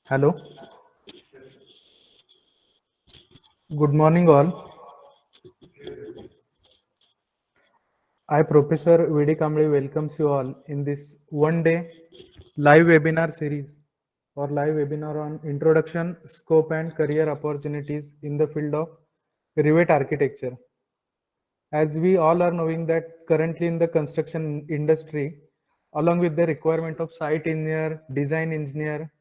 Hello, good morning all. I, Professor V.D. Kamble, welcomes you all in this one-day live webinar series or live webinar on introduction, scope and career opportunities in the field of Rivet architecture. As we all are knowing that currently in the construction industry, along with the requirement of site engineer, design engineer,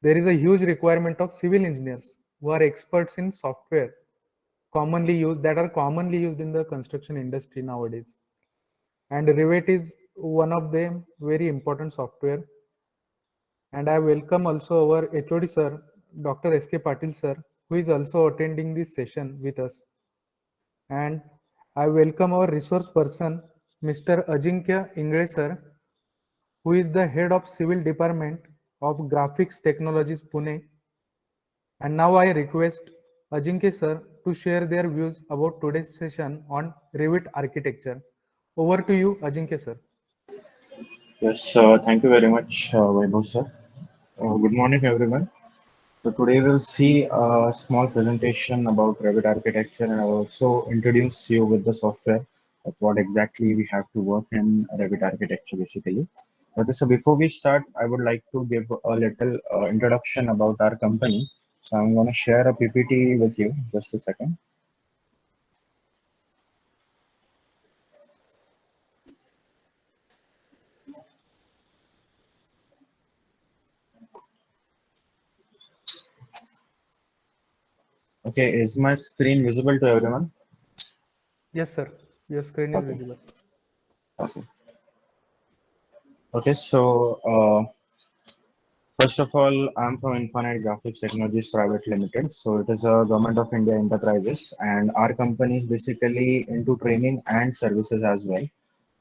there is a huge requirement of civil engineers who are experts in software commonly used in the construction industry nowadays. And Rivet is one of them very important software. And I welcome also our HOD sir, Dr. S.K. Patil sir, who is also attending this session with us. And I welcome our resource person, Mr. Ajinkya Ingle sir, who is the head of civil department of graphics technologies Pune. And now I request Ajinkya sir to share their views about today's session on Revit architecture. Over to you, Ajinkya sir. Yes, thank you very much, Vaibhav sir. Good morning, everyone. So today we'll see a small presentation about Revit architecture, and I'll also introduce you with the software of what exactly we have to work in Revit architecture, basically. Okay, so before we start, I would like to give a little introduction about our company. So I'm going to share a PPT with you. Just a second. Okay, is my screen visible to everyone? Yes, sir. Your screen is Okay. visible. Okay. Okay. First of all, I'm from Infinite Graphics Technologies Private Limited. So it is a Government of India enterprises, and our company is basically into training and services as well.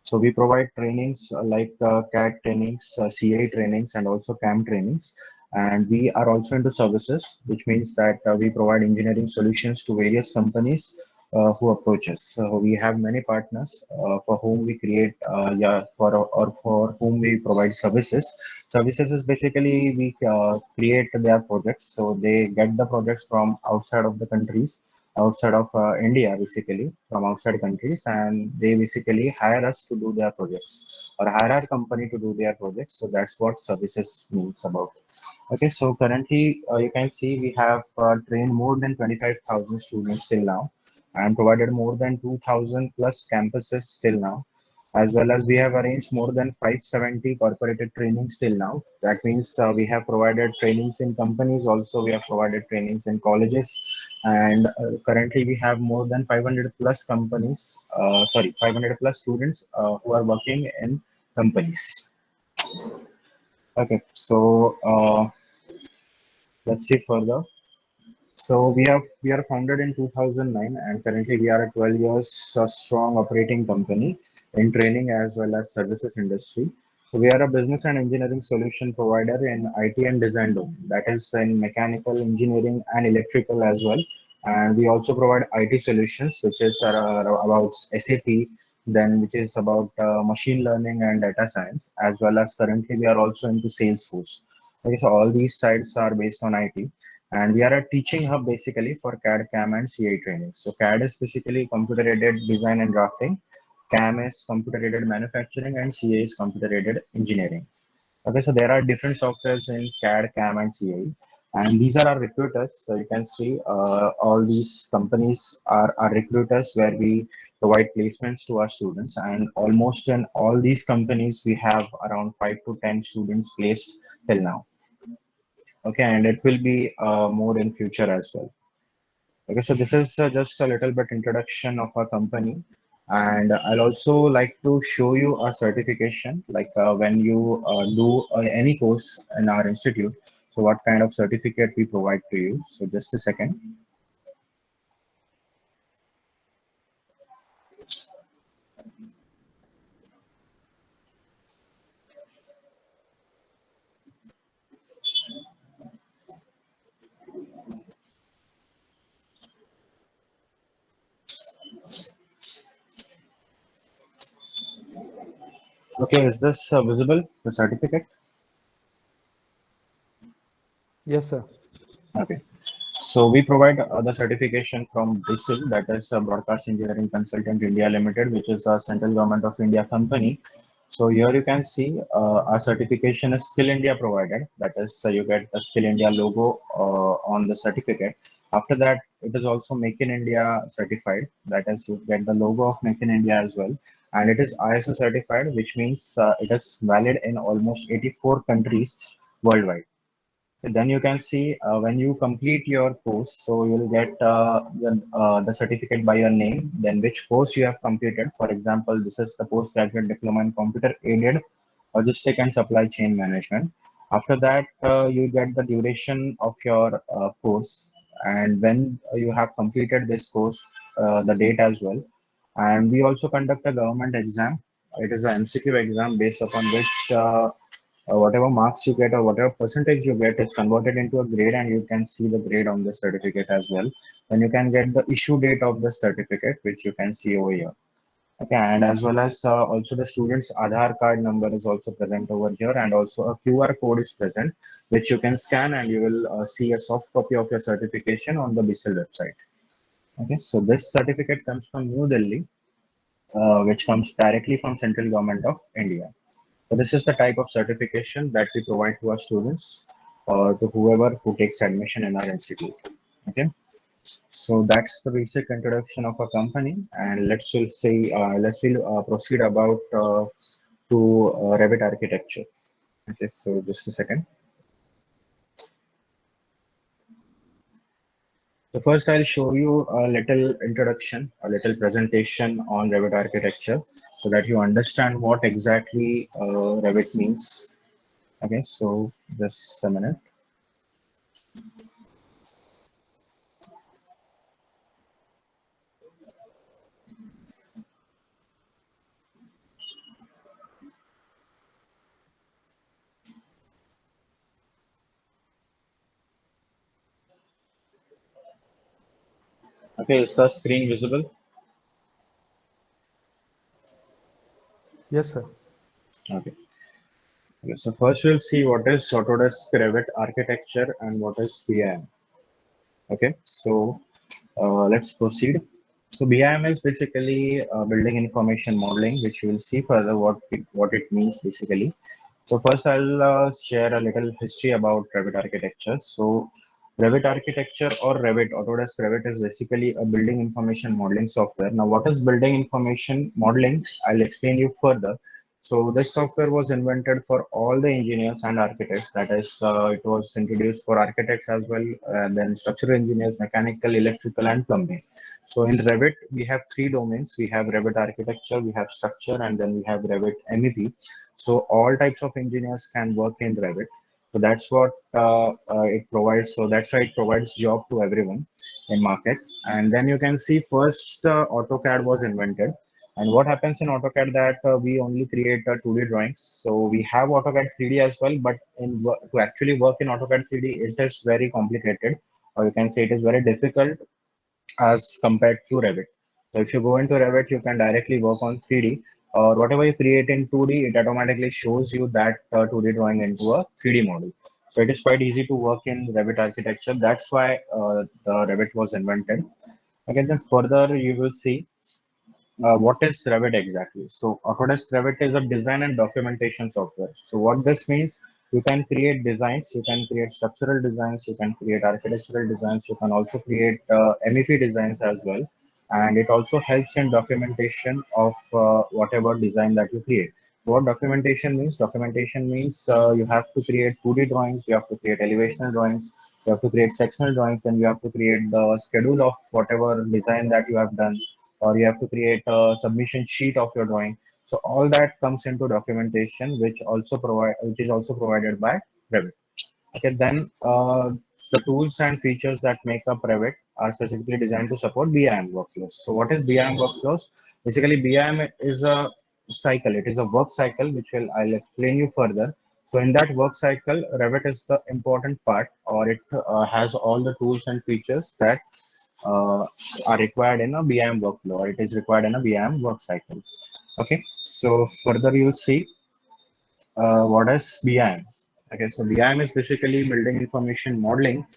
So we provide trainings like CAD trainings, CA trainings, and also CAM trainings. And we are also into services, which means that we provide engineering solutions to various companies who approach us. So we have many partners for whom we create, or for whom we provide services. Services is basically we create their projects. So they get the projects from outside of the countries, outside of India, basically from outside countries, and they basically hire us to do their projects or hire our company to do their projects. So that's what services means about. Okay, so currently you can see we have trained more than 25,000 students till now and provided more than 2,000 plus campuses till now, as well as we have arranged more than 570 corporate trainings till now. That means we have provided trainings in companies, also we have provided trainings in colleges, and currently we have more than 500 plus companies, 500 plus students who are working in companies. Okay, so let's see further. So we are founded in 2009, and currently we are a 12 years strong operating company in training as well as services industry. So we are a business and engineering solution provider in IT and design domain. That is in mechanical engineering and electrical as well. And we also provide IT solutions, which is about SAP, then which is about machine learning and data science, as well as currently we are also into Salesforce. Okay, so all these sites are based on IT, and we are a teaching hub basically for CAD, CAM, and CA training. So CAD is basically computer aided design and drafting, CAM is computer aided manufacturing, and CA is computer aided engineering. Okay, so there are different softwares in CAD, CAM, and CA, and these are our recruiters. So you can see all these companies are our recruiters where we provide placements to our students, and almost in all these companies we have around 5 to 10 students placed till now. Okay, and it will be more in future as well. Okay, so this is just a little bit introduction of our company, and I'll also like to show you our certification, like when you do any course in our institute. So what kind of certificate we provide to you. So just a second. Okay, is this visible, the certificate? Yes, sir. Okay. So we provide the certification from BISIL, that is Broadcast Engineering Consultant India Limited, which is a central government of India company. So here you can see our certification is Skill India provided. That is, you get the Skill India logo on the certificate. After that, it is also Make in India certified. That is, you get the logo of Make in India as well. And it is ISO certified, which means it is valid in almost 84 countries worldwide. Then you can see when you complete your course, so you'll get the certificate by your name, then which course you have completed. For example, this is the postgraduate diploma in computer aided logistic and supply chain management. After that, you get the duration of your course, and when you have completed this course, the date as well. And we also conduct a government exam. It is an MCQ exam based upon which whatever marks you get or whatever percentage you get is converted into a grade, and you can see the grade on the certificate as well. Then you can get the issue date of the certificate, which you can see over here. Okay, and as well as also the student's Aadhaar card number is also present over here, and also a QR code is present, which you can scan, and you will see a soft copy of your certification on the BISIL website. Okay, so this certificate comes from New Delhi, which comes directly from central government of India. So this is the type of certification that we provide to our students or to whoever who takes admission in our institute. Okay, so that's the basic introduction of our company, and let's proceed about to Revit architecture. Okay, so just a second. So first, I'll show you a little introduction, a little presentation on Revit architecture, so that you understand what exactly Revit means. Okay, so just a minute. Okay, is the screen visible? Yes, sir. Okay. Okay, so first we'll see what is Autodesk Revit architecture and what is BIM. Okay, so let's proceed. So BIM is basically building information modeling, which you will see further what it means basically. So first I'll share a little history about Revit architecture. So Revit architecture or Revit, Autodesk Revit is basically a building information modeling software. Now what is building information modeling? I'll explain you further. So this software was invented for all the engineers and architects. That is, it was introduced for architects as well, then structural engineers, mechanical, electrical, and plumbing. So in Revit, we have three domains. We have Revit architecture, we have structure, and then we have Revit MEP. So all types of engineers can work in Revit. So that's what it provides. So that's why it provides job to everyone in market. And then you can see first AutoCAD was invented. And what happens in AutoCAD that we only create 2D drawings. So we have AutoCAD 3D as well, but to actually work in AutoCAD 3D, it is very complicated, or you can say it is very difficult as compared to Revit. So if you go into Revit, you can directly work on 3D, or whatever you create in 2D, it automatically shows you that 2D drawing into a 3D model. So it is quite easy to work in Revit architecture. That's why the Revit was invented. Again, then further you will see what is Revit exactly? So Autodesk Revit is a design and documentation software. So what this means, you can create designs, you can create structural designs, you can create architectural designs, you can also create MEP designs as well. And it also helps in documentation of whatever design that you create. So what documentation means? Documentation means you have to create 2D drawings, you have to create elevational drawings, you have to create sectional drawings, and you have to create the schedule of whatever design that you have done, or you have to create a submission sheet of your drawing. So all that comes into documentation, which is also provided by Revit. Okay, then the tools and features that make up Revit are specifically designed to support BIM workflows. So what is BIM workflows? Basically, BIM is a cycle. It is a work cycle, which I'll explain you further. So in that work cycle, Revit is the important part, or it has all the tools and features that uh, are required in a BIM workflow, or it is required in a BIM work cycle. Okay, so further you'll see what is BIM. Okay, so BIM is basically building information modeling,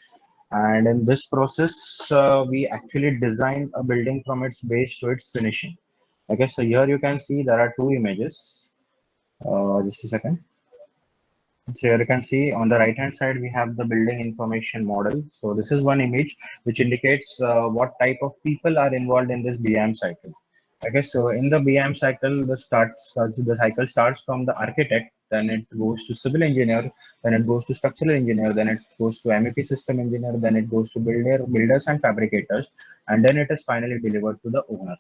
and in this process, we actually design a building from its base to its finishing. Okay, so here you can see there are two images. Just a second. So here you can see on the right hand side, we have the building information model. So this is one image which indicates what type of people are involved in this BIM cycle. Okay, so in the BIM cycle, the cycle starts from the architect, then it goes to civil engineer, then it goes to structural engineer, then it goes to MEP system engineer, then it goes to builders and fabricators, and then it is finally delivered to the owner.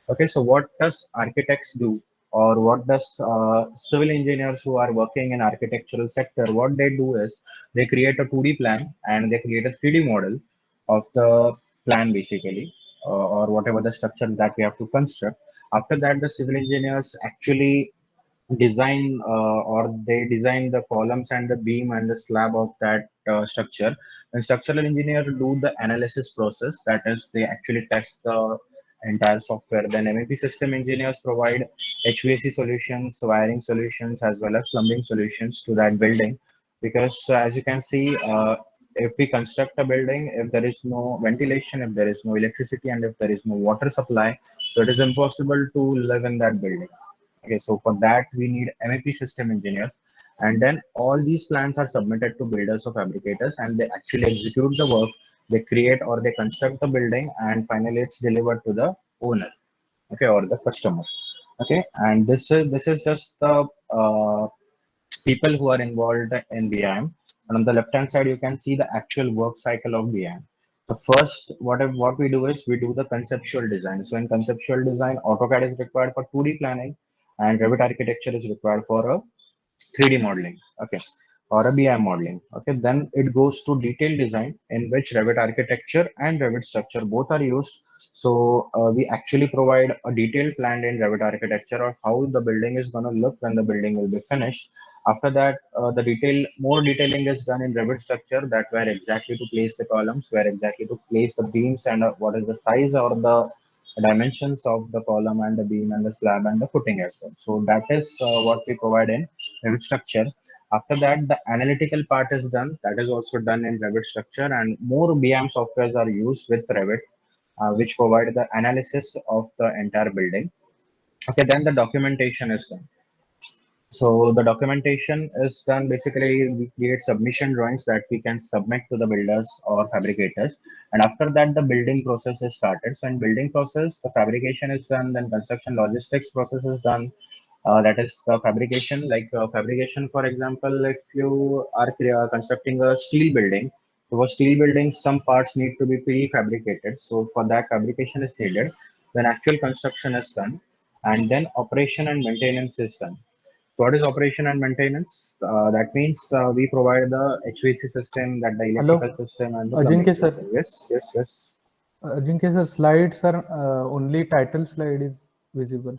Okay, so what does architects do, or what does civil engineers who are working in architectural sector, what they do is they create a 2D plan and they create a 3D model of the plan basically, or whatever the structure that we have to construct. After that, the civil engineers actually design or they design the columns and the beam and the slab of that structure. And structural engineer do the analysis process, that is they actually test the entire software. Then MEP system engineers provide HVAC solutions, wiring solutions, as well as plumbing solutions to that building. Because as you can see, if we construct a building, if there is no ventilation, if there is no electricity, and if there is no water supply, so it is impossible to live in that building. Okay, so for that we need MEP system engineers, and then all these plans are submitted to builders or fabricators, and they actually execute the work. They create or they construct the building, and finally it's delivered to the owner, okay, or the customer. Okay, and this is just the people who are involved in BIM. And on the left hand side, you can see the actual work cycle of BIM. So first, what we do is we do the conceptual design. So in conceptual design, AutoCAD is required for 2D planning, and Revit architecture is required for a 3D modeling. Okay, or a BIM modeling. Okay, then it goes to detailed design, in which Revit architecture and Revit structure both are used. So we actually provide a detailed plan in Revit architecture of how the building is going to look when the building will be finished. After that, more detailing is done in Revit structure, that where exactly to place the columns, where exactly to place the beams, and what is the size or the dimensions of the column and the beam and the slab and the footing as well. So that is what we provide in Revit structure. After that, the analytical part is done. That is also done in Revit structure, and more BIM softwares are used with Revit, which provide the analysis of the entire building. Okay, then the documentation is done. So the documentation is done basically, we create submission drawings that we can submit to the builders or fabricators. And after that, the building process is started. So in building process, the fabrication is done, then construction logistics process is done. That is the fabrication, like fabrication, for example, if you are constructing a steel building, so for steel building, some parts need to be prefabricated. So for that, fabrication is needed. Then actual construction is done, and then operation and maintenance is done. What is operation and maintenance? That means we provide the HVAC system, that the electrical Hello, system, and the plumbing Ajinkya system. sir. Yes, yes, yes. Ajinkya sir, slides are only title slide is visible.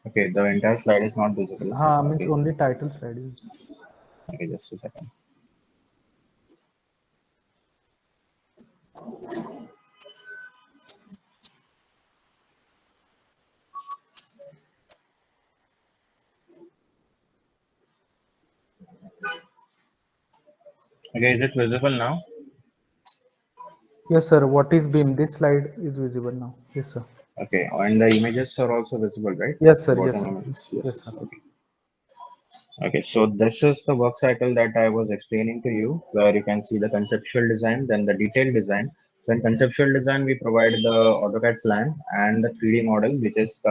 Okay, the entire slide is not visible. Means Okay, only title slide is. okay, just a second. Okay, is it visible now? Yes, sir. What is beam? This slide is visible now. Yes, sir. Okay, and the images are also visible, right? Yes, The sir. Yes, bottom sir. images. Yes, Yes, yes. sir. Okay. Okay, so this is the work cycle that I was explaining to you, where you can see the conceptual design, then the detailed design. So in conceptual design, we provide the AutoCAD plan and the 3D model, which is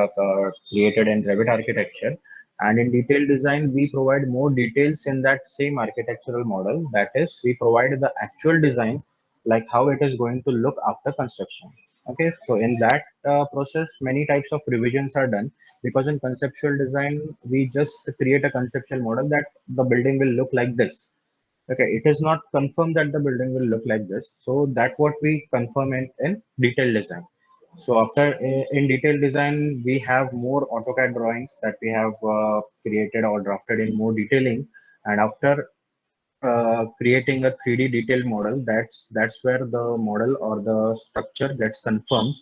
created in Revit architecture. And in detailed design, we provide more details in that same architectural model. That is, we provide the actual design, like how it is going to look after construction. Okay, so in that process, many types of revisions are done, because in conceptual design we just create a conceptual model that the building will look like this. Okay, it is not confirmed that the building will look like this, so that what we confirm in detailed design. So after in detailed design, we have more AutoCAD drawings that we have created or drafted in more detailing, and after creating a 3D detailed model, that's where the model or the structure gets confirmed,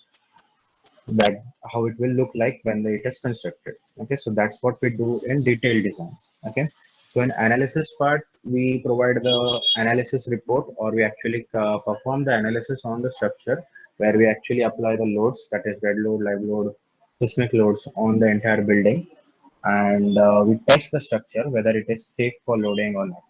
that how it will look like when it is constructed. Okay, so that's what we do in detailed design. Okay, So in analysis part, we provide the analysis report, or we actually perform the analysis on the structure, where we actually apply the loads, that is dead load, live load, seismic loads on the entire building, and we test the structure whether it is safe for loading or not.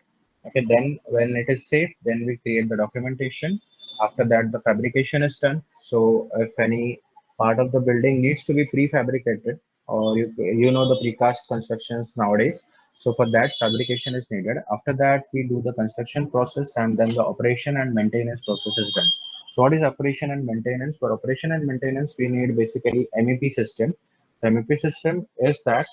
Okay, then when it is safe, then we create the documentation. After that, the fabrication is done. So if any part of the building needs to be prefabricated, or you know the precast constructions nowadays, so for that fabrication is needed. After that, we do the construction process, and then the operation and maintenance process is done. So what is operation and maintenance? For operation and maintenance, we need basically MEP system. The MEP system is that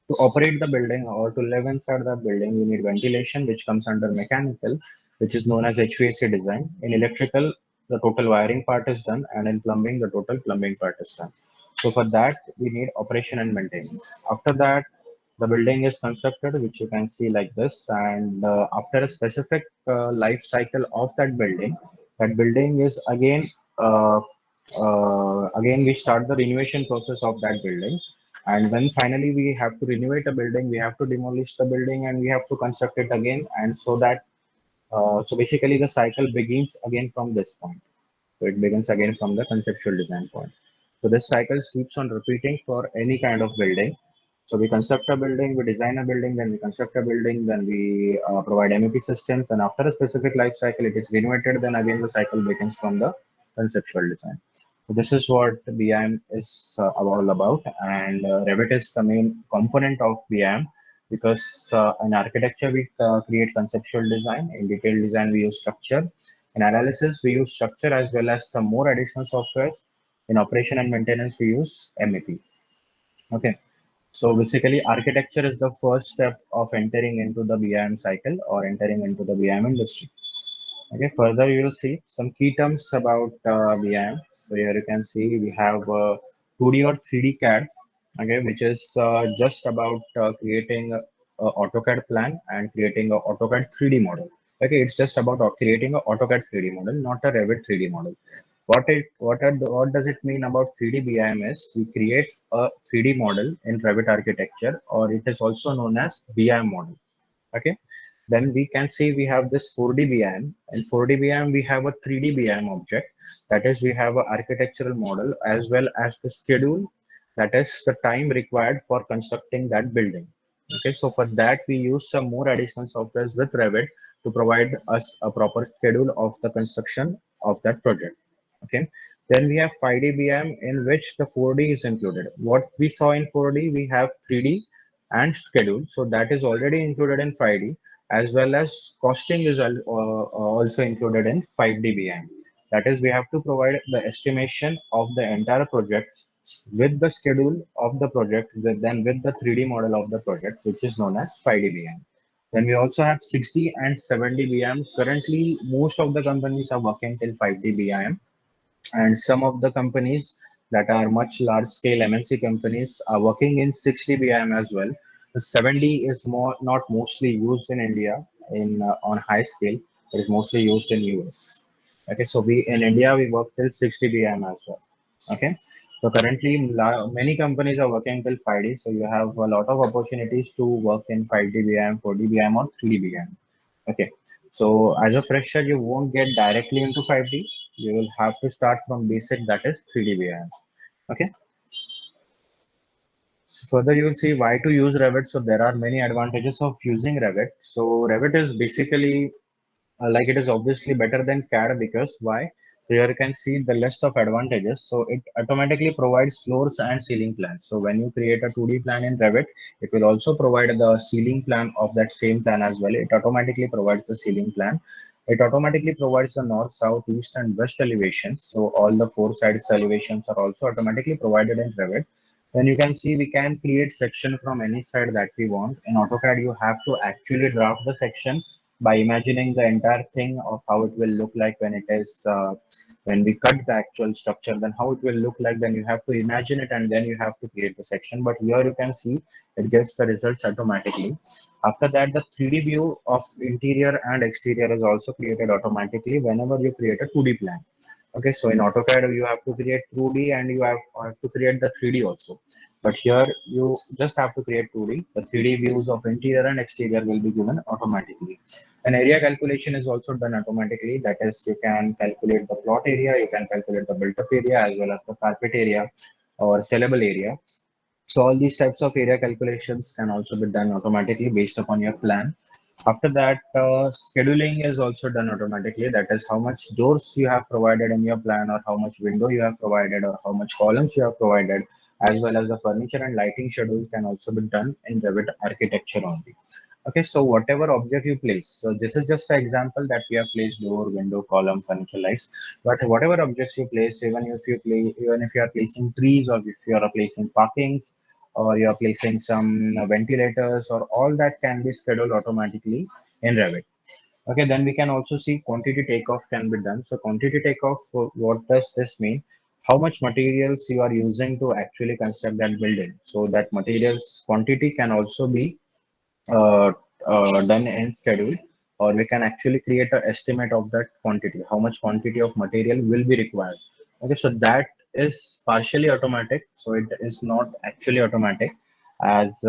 to operate the building or to live inside the building, you need ventilation, which comes under mechanical, which is known as HVAC design. In electrical, the total wiring part is done, and in plumbing, the total plumbing part is done. So for that, we need operation and maintenance. After that, the building is constructed, which you can see like this. And after a specific life cycle of that building is again we start the renovation process of that building. And when finally we have to renovate a building, we have to demolish the building and we have to construct it again. And so that, so basically the cycle begins again from this point. So it begins again from the conceptual design point. So this cycle keeps on repeating for any kind of building. So we construct a building, we design a building, then we construct a building, then we provide MEP systems. And after a specific life cycle, it is renovated. Then again, the cycle begins from the conceptual design. So this is what BIM is all about. And Revit is the main component of BIM because in architecture, we create conceptual design. In detailed design, we use structure. In analysis, we use structure as well as some more additional softwares. In operation and maintenance, we use MEP. Okay. So basically, architecture is the first step of entering into the BIM cycle or entering into the BIM industry. Okay, further you will see some key terms about BIM. So here you can see we have 2D or 3D CAD, okay, which is just about creating a AutoCAD plan and creating a AutoCAD 3D model. Okay, it's just about creating a AutoCAD 3D model, not a Revit 3D model. What does it mean about 3D BIM is we create a 3D model in Revit architecture, or it is also known as BIM model. Okay, then we can see we have this 4D BIM. In 4D BIM, we have a 3D BIM object. That is, we have an architectural model as well as the schedule. That is the time required for constructing that building. Okay, so for that, we use some more additional softwares with Revit to provide us a proper schedule of the construction of that project. Okay, then we have 5D BIM in which the 4D is included. What we saw in 4D, we have 3D and schedule. So that is already included in 5D, as well as costing is also included in 5D BIM. That is, we have to provide the estimation of the entire project with the schedule of the project, then with the 3D model of the project, which is known as 5D BIM. Then we also have 6D and 7D BIM. Currently, most of the companies are working till 5D BIM, and some of the companies that are much large scale MNC companies are working in 6D BIM as well. The 7D is more not mostly used in India in on high scale. It is mostly used in US. Okay, so we in India we work till 6D BIM as well. Okay, so currently many companies are working till 5D. So you have a lot of opportunities to work in 5D BIM, 4D BIM, or 3D BIM. Okay, so as a fresher, you won't get directly into 5D. You will have to start from basic, that is 3D BIM. Okay. So further, you will see why to use Revit. So there are many advantages of using Revit. So Revit is basically like it is obviously better than CAD because why? Here you can see the list of advantages. So it automatically provides floors and ceiling plans. So when you create a 2D plan in Revit, it will also provide the ceiling plan of that same plan as well. It automatically provides the ceiling plan. It automatically provides the north, south, east, and west elevations. So all the four sides elevations are also automatically provided in Revit. Then you can see we can create section from any side that we want. In AutoCAD, you have to actually draft the section by imagining the entire thing of how it will look like when it is when we cut the actual structure, then how it will look like, then you have to imagine it and then you have to create the section. But here you can see it gets the results automatically. After that, the 3D view of interior and exterior is also created automatically whenever you create a 2D plan. Okay, so in AutoCAD you have to create 2D and you have to create the 3D also. But here you just have to create 2D. The 3D views of interior and exterior will be given automatically. An area calculation is also done automatically. That is, you can calculate the plot area, you can calculate the built-up area as well as the carpet area or sellable area. So all these types of area calculations can also be done automatically based upon your plan. After that, scheduling is also done automatically. That is how much doors you have provided in your plan, or how much window you have provided, or how much columns you have provided, as well as the furniture and lighting schedule can also be done in Revit architecture only. Okay, so whatever object you place, so this is just an example that we have placed door, window, column, furniture, lights. But whatever objects you place, even if you are placing trees, or if you are placing parkings, or you are placing some ventilators, or all that can be scheduled automatically in Revit. Okay, then we can also see quantity takeoff can be done. So quantity takeoff, what does this mean? How much materials you are using to actually construct that building. So that materials quantity can also be uh, done in schedule, or we can actually create an estimate of that quantity, how much quantity of material will be required. Okay, so that is partially automatic, so it is not actually automatic, as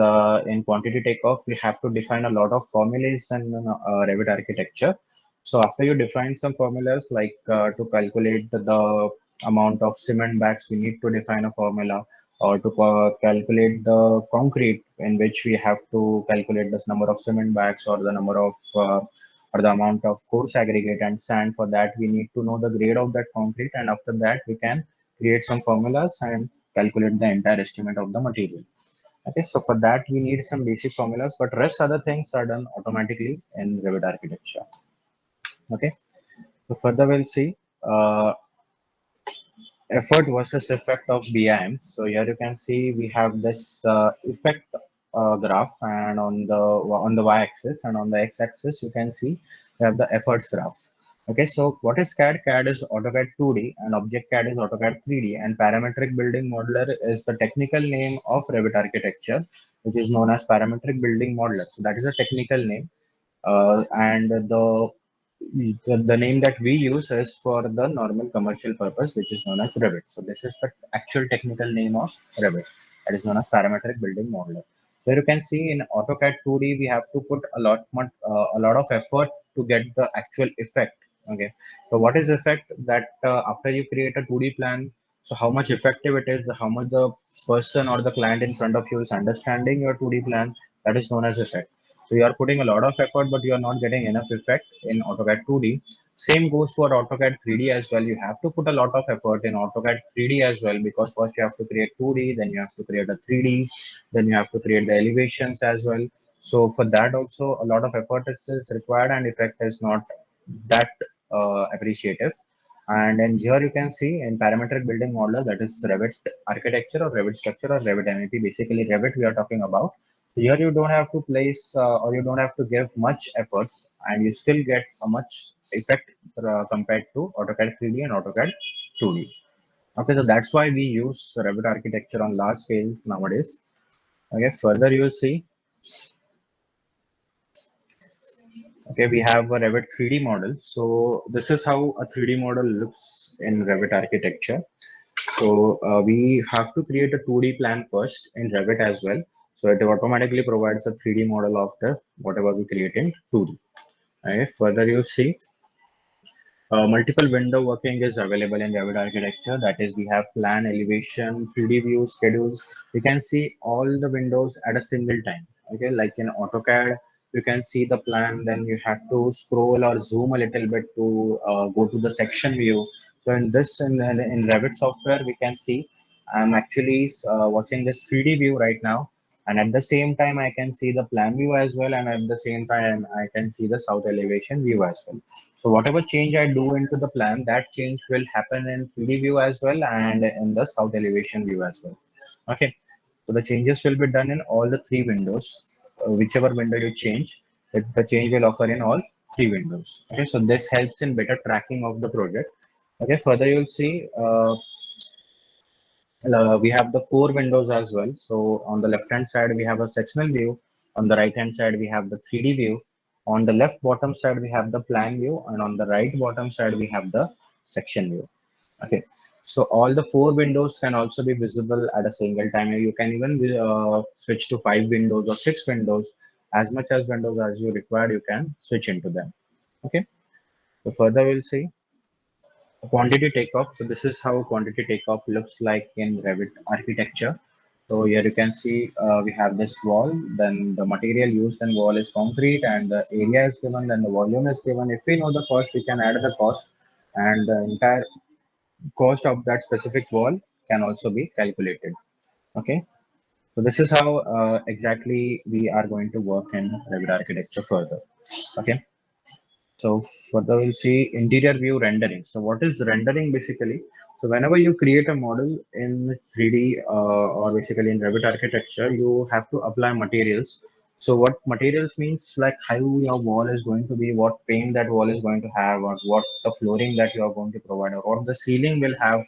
in quantity takeoff we have to define a lot of formulas in Revit architecture. So after you define some formulas, like to calculate the amount of cement bags, we need to define a formula, or to calculate the concrete in which we have to calculate the number of cement bags, or the number of or the amount of coarse aggregate and sand. For that we need to know the grade of that concrete, and after that we can create some formulas and calculate the entire estimate of the material. Okay, so for that we need some basic formulas, but rest other things are done automatically in Revit architecture. Okay, so further we'll see effort versus effect of BIM. So here you can see we have this effect graph, and on the y-axis, and on the x-axis you can see we have the efforts graph. Okay, so what is CAD? CAD is AutoCAD 2D, and Object CAD is AutoCAD 3D, and Parametric Building Modeler is the technical name of Revit architecture, which is known as Parametric Building Modeler. So that is a technical name, and the name that we use is for the normal commercial purpose, which is known as Revit. So this is the actual technical name of Revit, that is known as Parametric Building Modeler. Here you can see in AutoCAD 2D we have to put a lot of effort to get the actual effect. Okay, so what is effect? That after you create a 2D plan, so how much effective it is, how much the person or the client in front of you is understanding your 2D plan, that is known as effect. So you are putting a lot of effort, but you are not getting enough effect in AutoCAD 2D. Same goes for AutoCAD 3D as well. You have to put a lot of effort in AutoCAD 3D as well, because first you have to create 2D, then you have to create a 3D, then you have to create the elevations as well. So for that also a lot of effort is required, and effect is not that appreciative. And then here you can see in parametric building modeler, that is Revit architecture or Revit structure or Revit MEP. Basically Revit we are talking about. Here you don't have to place or you don't have to give much efforts, and you still get a much effect compared to AutoCAD 3D and AutoCAD 2D. Okay, so that's why we use Revit architecture on large scale nowadays. Okay, further you will see. Okay, we have a Revit 3D model. So this is how a 3D model looks in Revit architecture. So we have to create a 2D plan first in Revit as well. So it automatically provides a 3D model of the whatever we create in 2D. Okay, further you see multiple window working is available in Revit architecture. That is, we have plan, elevation, 3D views, schedules. We can see all the windows at a single time. Okay, like in AutoCAD, you can see the plan, then you have to scroll or zoom a little bit to go to the section view. So in Revit software, we can see I'm actually watching this 3D view right now, and at the same time I can see the plan view as well, and at the same time I can see the south elevation view as well. So whatever change I do into the plan, that change will happen in 3D view as well and in the south elevation view as well. Okay, so the changes will be done in all the three windows. Whichever window you change, the change will occur in all three windows. Okay, so this helps in better tracking of the project. Okay, further you'll see we have the four windows as well. So on the left hand side we have a sectional view, on the right hand side we have the 3D view, on the left bottom side we have the plan view, and on the right bottom side we have the section view. Okay, So all the 4 windows can also be visible at a single time. You can even switch to 5 windows or 6 windows. As much as windows as you require, you can switch into them. Okay. So further, we'll see quantity takeoff. So this is how quantity takeoff looks like in Revit architecture. So here you can see we have this wall, then the material used in wall is concrete and the area is given, then the volume is given. If we know the cost, we can add the cost and the entire cost of that specific wall can also be calculated. Okay. So this is how exactly we are going to work in Revit architecture further. Okay. So further we'll see interior view rendering. So what is rendering basically? So whenever you create a model in 3D or basically in Revit architecture, you have to apply materials. So what materials means like how your wall is going to be, what paint that wall is going to have, or what the flooring that you are going to provide, or what the ceiling will have.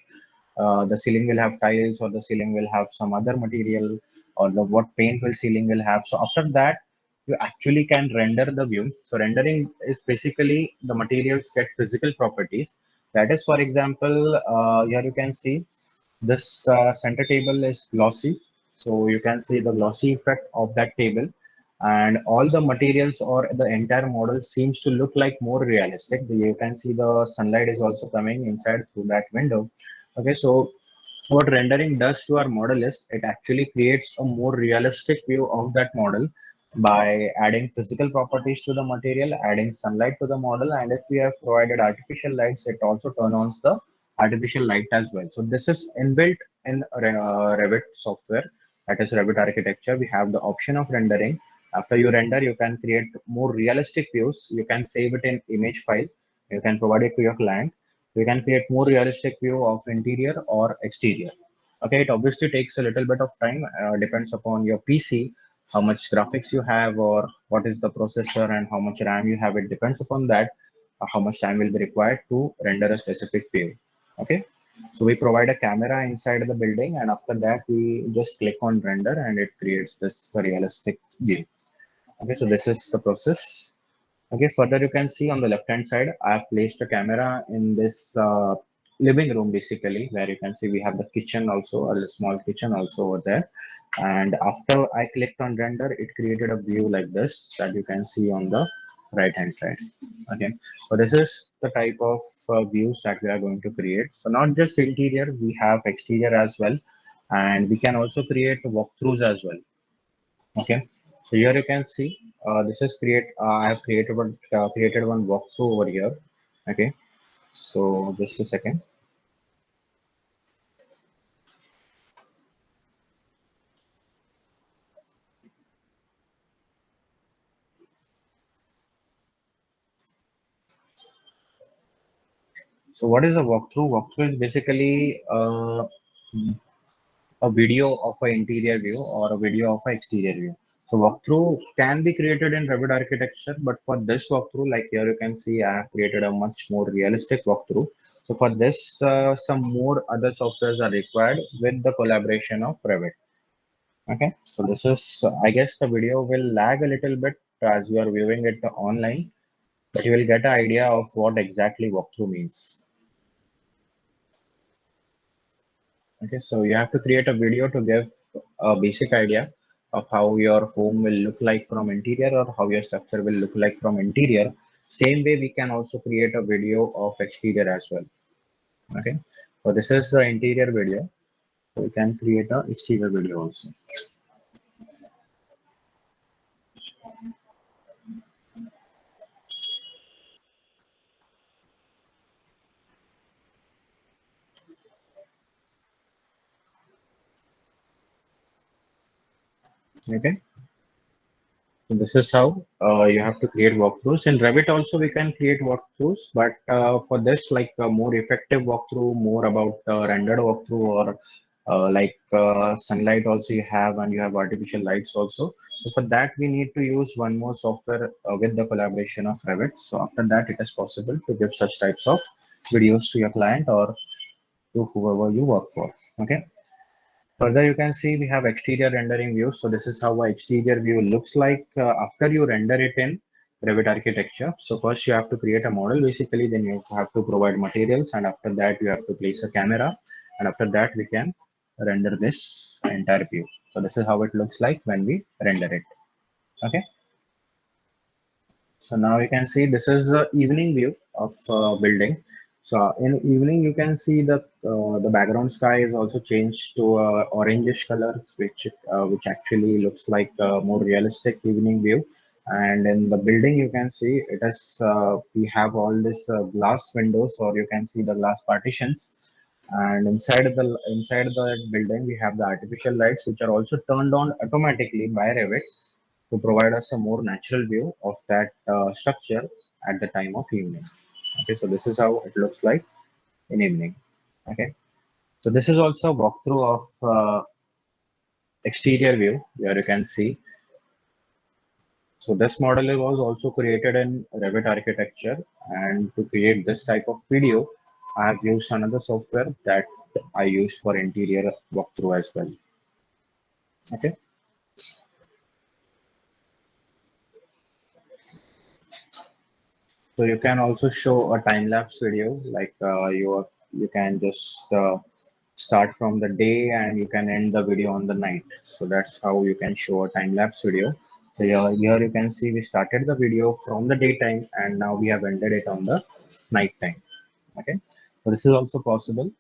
The ceiling will have tiles, or the ceiling will have some other material, or the what paint will ceiling will have. So after that, you actually can render the view. So rendering is basically the materials get physical properties. That is, for example, here you can see this center table is glossy. So you can see the glossy effect of that table, and all the materials or the entire model seems to look like more realistic. You can see the sunlight is also coming inside through that window. Okay, so what rendering does to our model is it actually creates a more realistic view of that model by adding physical properties to the material, adding sunlight to the model, and if we have provided artificial lights, it also turns on the artificial light as well. So this is inbuilt in Revit software, that is Revit architecture. We have the option of rendering. After you render, you can create more realistic views. You can save it in image file. You can provide it to your client. We can create more realistic view of interior or exterior. Okay, it obviously takes a little bit of time, depends upon your PC, how much graphics you have, or what is the processor and how much RAM you have. It depends upon that, how much time will be required to render a specific view. Okay, so we provide a camera inside the building, and after that, we just click on render and it creates this realistic view. Okay, so this is the process. Okay, further you can see on the left hand side, I have placed a camera in this living room basically, where you can see we have the kitchen also, a small kitchen also over there. And after I clicked on render, it created a view like this that you can see on the right hand side. Okay, so this is the type of views that we are going to create. So not just interior, we have exterior as well. And we can also create walkthroughs as well. Okay, so here you can see this is I have created one walkthrough over here. Okay, so just a second. So what is a walkthrough? Walkthrough is basically a video of an interior view or a video of an exterior view. So walkthrough can be created in Revit architecture, but for this walkthrough, like here you can see, I have created a much more realistic walkthrough. So for this, some more other softwares are required with the collaboration of Revit. Okay, so this is, I guess the video will lag a little bit as you are viewing it online, but you will get an idea of what exactly walkthrough means. Okay, so you have to create a video to give a basic idea of how your home will look like from interior or how your structure will look like from interior. Same way, we can also create a video of exterior as well. Okay, so this is the interior video. So we can create a exterior video also. Okay. So this is how you have to create walkthroughs. In Revit also we can create walkthroughs, but for this like a more effective walkthrough, more about rendered walkthrough or sunlight also you have and you have artificial lights also. So for that we need to use one more software with the collaboration of Revit. So after that it is possible to give such types of videos to your client or to whoever you work for. Okay. Further, you can see we have exterior rendering view. So this is how our exterior view looks like after you render it in. Revit architecture. So first you have to create a model basically, then you have to provide materials, and after that you have to place a camera, and after that we can render this entire view. So this is how it looks like when we render it. Okay. So now you can see this is the evening view of building. So in evening you can see the background sky is also changed to orangish color, which actually looks like a more realistic evening view. And in the building you can see it is we have all this glass windows, or you can see the glass partitions. And inside the building we have the artificial lights, which are also turned on automatically by Revit to provide us a more natural view of that structure at the time of evening. Okay, so this is how it looks like in evening. Okay, so this is also a walkthrough of exterior view where you can see. So this model was also created in Revit architecture, and to create this type of video, I have used another software that I use for interior walkthrough as well. Okay. So you can also show a time lapse video, like you can just start from the day and you can end the video on the night. So that's how you can show a time lapse video. So here you can see we started the video from the daytime and now we have ended it on the night time. Okay, so this is also possible.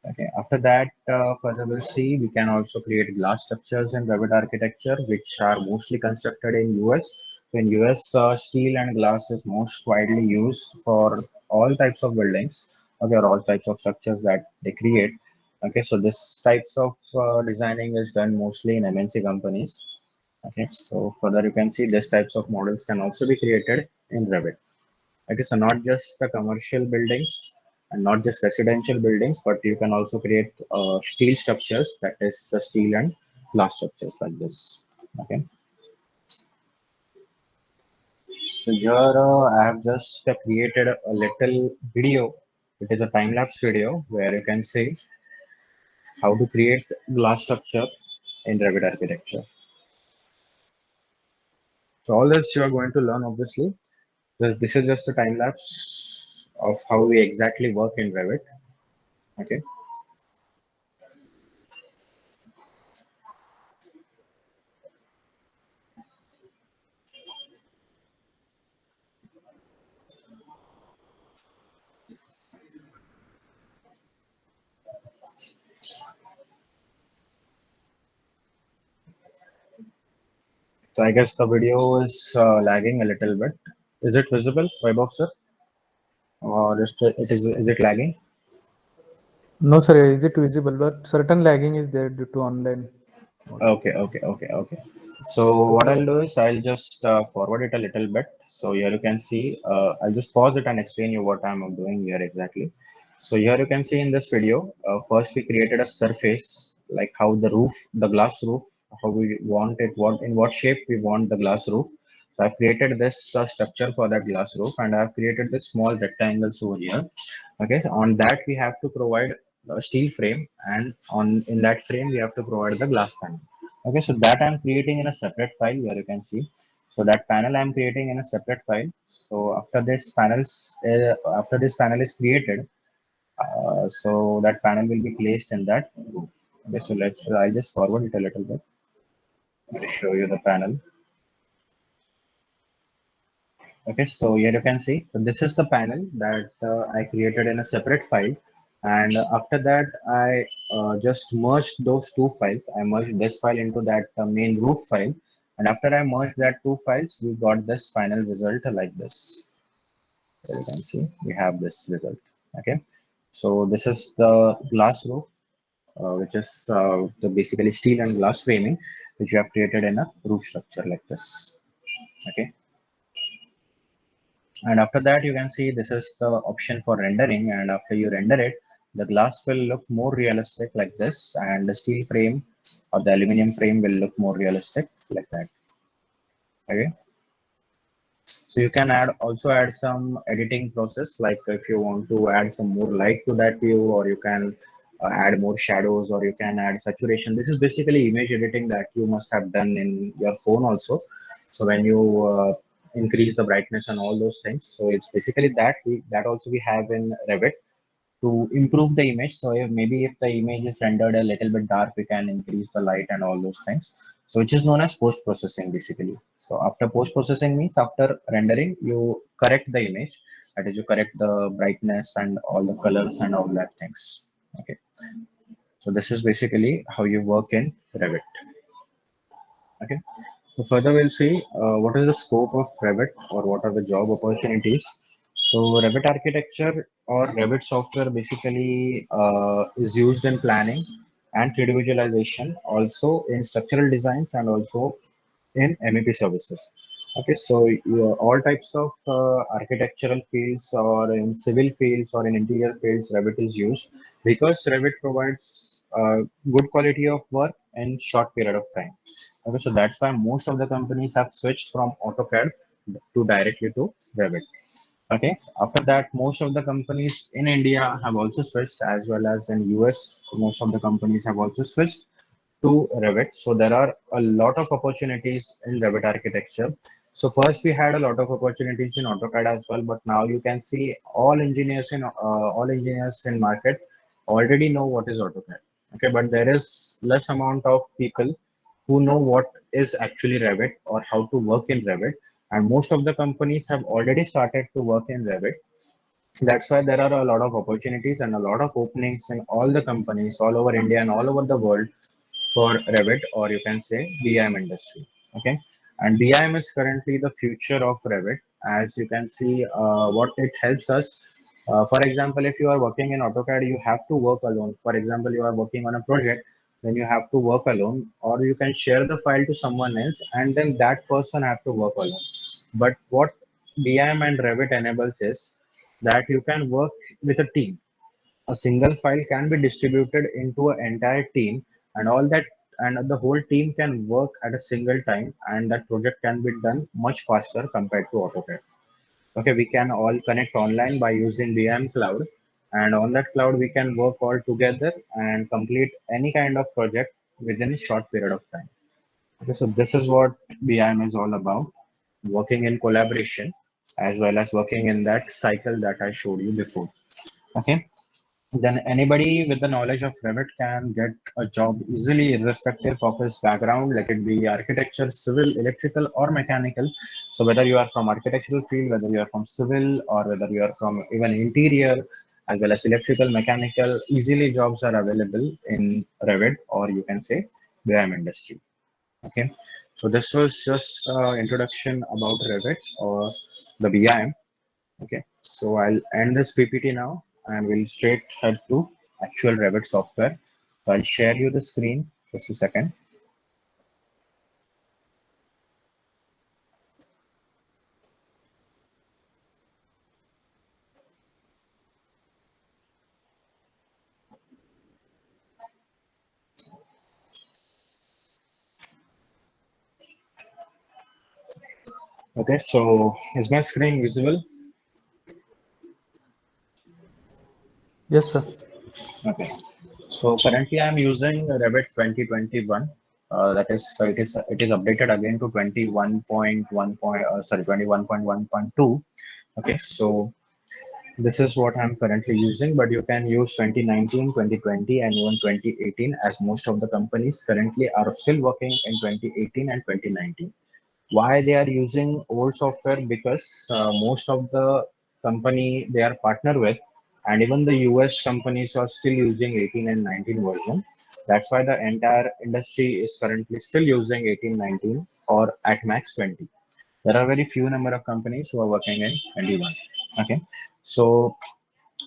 Okay, after that, further we'll see we can also create glass structures in Revit architecture, which are mostly constructed in US. So in US, steel and glass is most widely used for all types of buildings, okay, or all types of structures that they create. Okay, so this types of designing is done mostly in MNC companies. Okay, so further you can see this types of models can also be created in Revit. Okay, so not just the commercial buildings and not just residential buildings, but you can also create steel structures, that is the steel and glass structures like this. Okay, so here I have just created a little video. It is a time lapse video where you can see how to create glass structure in Revit architecture. So all this you are going to learn obviously. This is just a time lapse of how we exactly work in Revit. Okay. So I guess the video is lagging a little bit. Is it visible, Vaibhav sir? Or is it lagging? No, sir, is it visible? But certain lagging is there due to online model. Okay. So what I'll do is I'll just forward it a little bit. So here you can see, I'll just pause it and explain you what I'm doing here exactly. So here you can see in this video, first we created a surface, like how the glass roof, how we want it, in what shape we want the glass roof. So I've created this structure for that glass roof, and I've created this small rectangles over here. Okay, on that we have to provide a steel frame, and on in that frame we have to provide the glass panel. Okay, so that I'm creating in a separate file where you can see. So that panel I'm creating in a separate file. So after this panel is created, so that panel will be placed in that roof. Okay, so I'll just forward it a little bit to show you the panel. Okay, so here you can see, so this is the panel that I created in a separate file. And after that, I just merged those two files. I merged this file into that main roof file. And after I merged that two files, we got this final result like this. So you can see, we have this result. Okay, so this is the glass roof, which is the basically steel and glass framing, which you have created in a roof structure like this. Okay. And after that, you can see this is the option for rendering. And after you render it, the glass will look more realistic like this, and the steel frame or the aluminum frame will look more realistic like that. Okay. So you can also add some editing process, like if you want to add some more light to that view, or you can add more shadows, or you can add saturation. This is basically image editing that you must have done in your phone also. So when you increase the brightness and all those things. So it's basically that also we have in Revit to improve the image. So maybe if the image is rendered a little bit dark, we can increase the light and all those things. So which is known as post processing basically. So after post processing means after rendering, you correct the image. That is, you correct the brightness and all the colors and all that things. Okay. So this is basically how you work in Revit. Okay. So further we'll see what is the scope of Revit or what are the job opportunities. So Revit architecture or Revit software basically is used in planning and 3D visualization, also in structural designs and also in MEP services. Okay, so all types of architectural fields or in civil fields or in interior fields, Revit is used because Revit provides good quality of work in short period of time. Okay, so that's why most of the companies have switched from AutoCAD to directly to Revit. Okay, after that, most of the companies in India have also switched, as well as in US, most of the companies have also switched to Revit. So there are a lot of opportunities in Revit architecture. So first we had a lot of opportunities in AutoCAD as well, but now you can see all engineers in market already know what is AutoCAD. Okay, but there is less amount of people who know what is actually Revit or how to work in Revit. And most of the companies have already started to work in Revit. That's why there are a lot of opportunities and a lot of openings in all the companies all over India and all over the world for Revit, or you can say BIM industry. Okay, and BIM is currently the future of Revit. As you can see, what it helps us. For example, if you are working in AutoCAD, you have to work alone. For example, you are working on a project, then you have to work alone, or you can share the file to someone else, and then that person have to work alone. But what BIM and Revit enables is that you can work with a team. A single file can be distributed into an entire team, and all that and the whole team can work at a single time, and that project can be done much faster compared to AutoCAD. Okay, we can all connect online by using BIM cloud, and on that cloud we can work all together and complete any kind of project within a short period of time. Okay, so this is what BIM is all about, working in collaboration as well as working in that cycle that I showed you before. Okay, then anybody with the knowledge of Revit can get a job easily, irrespective of his background, let it be architecture, civil, electrical, or mechanical. So whether you are from architectural field, whether you are from civil, or whether you are from even interior, as well as electrical, mechanical, easily jobs are available in Revit, or you can say BIM industry. Okay, so this was just introduction about Revit or the BIM. Okay, so I'll end this PPT now and we'll straight head to actual Revit software. So I'll share you the screen just a second. Okay, so is my screen visible? Yes, sir. Okay, so currently I'm using Revit 2021. That is, so it is updated again to 21.1 sorry 21.1.2. Okay, so this is what I'm currently using, but you can use 2019, 2020, and even 2018, as most of the companies currently are still working in 2018 and 2019. Why they are using old software? Because most of the company they are partner with, and even the US companies are still using 18 and 19 version. That's why the entire industry is currently still using 18, 19, or at max 20. There are very few number of companies who are working in 21. Okay, so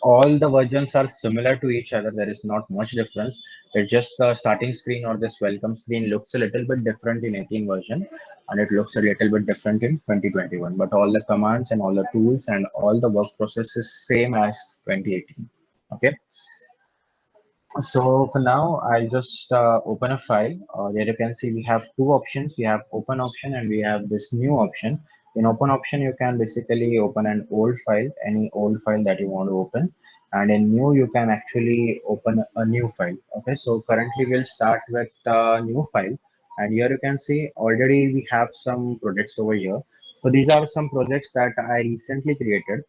all the versions are similar to each other. There is not much difference. It's just the starting screen or this welcome screen looks a little bit different in 18 version, and it looks a little bit different in 2021. But all the commands and all the tools and all the work process is same as 2018. Okay. So for now, I'll just open a file. There you can see we have two options. We have open option and we have this new option. In open option, you can basically open an old file, any old file that you want to open. And in new, you can actually open a new file. Okay, so currently we'll start with the new file. And here you can see already we have some projects over here. So these are some projects that I recently created.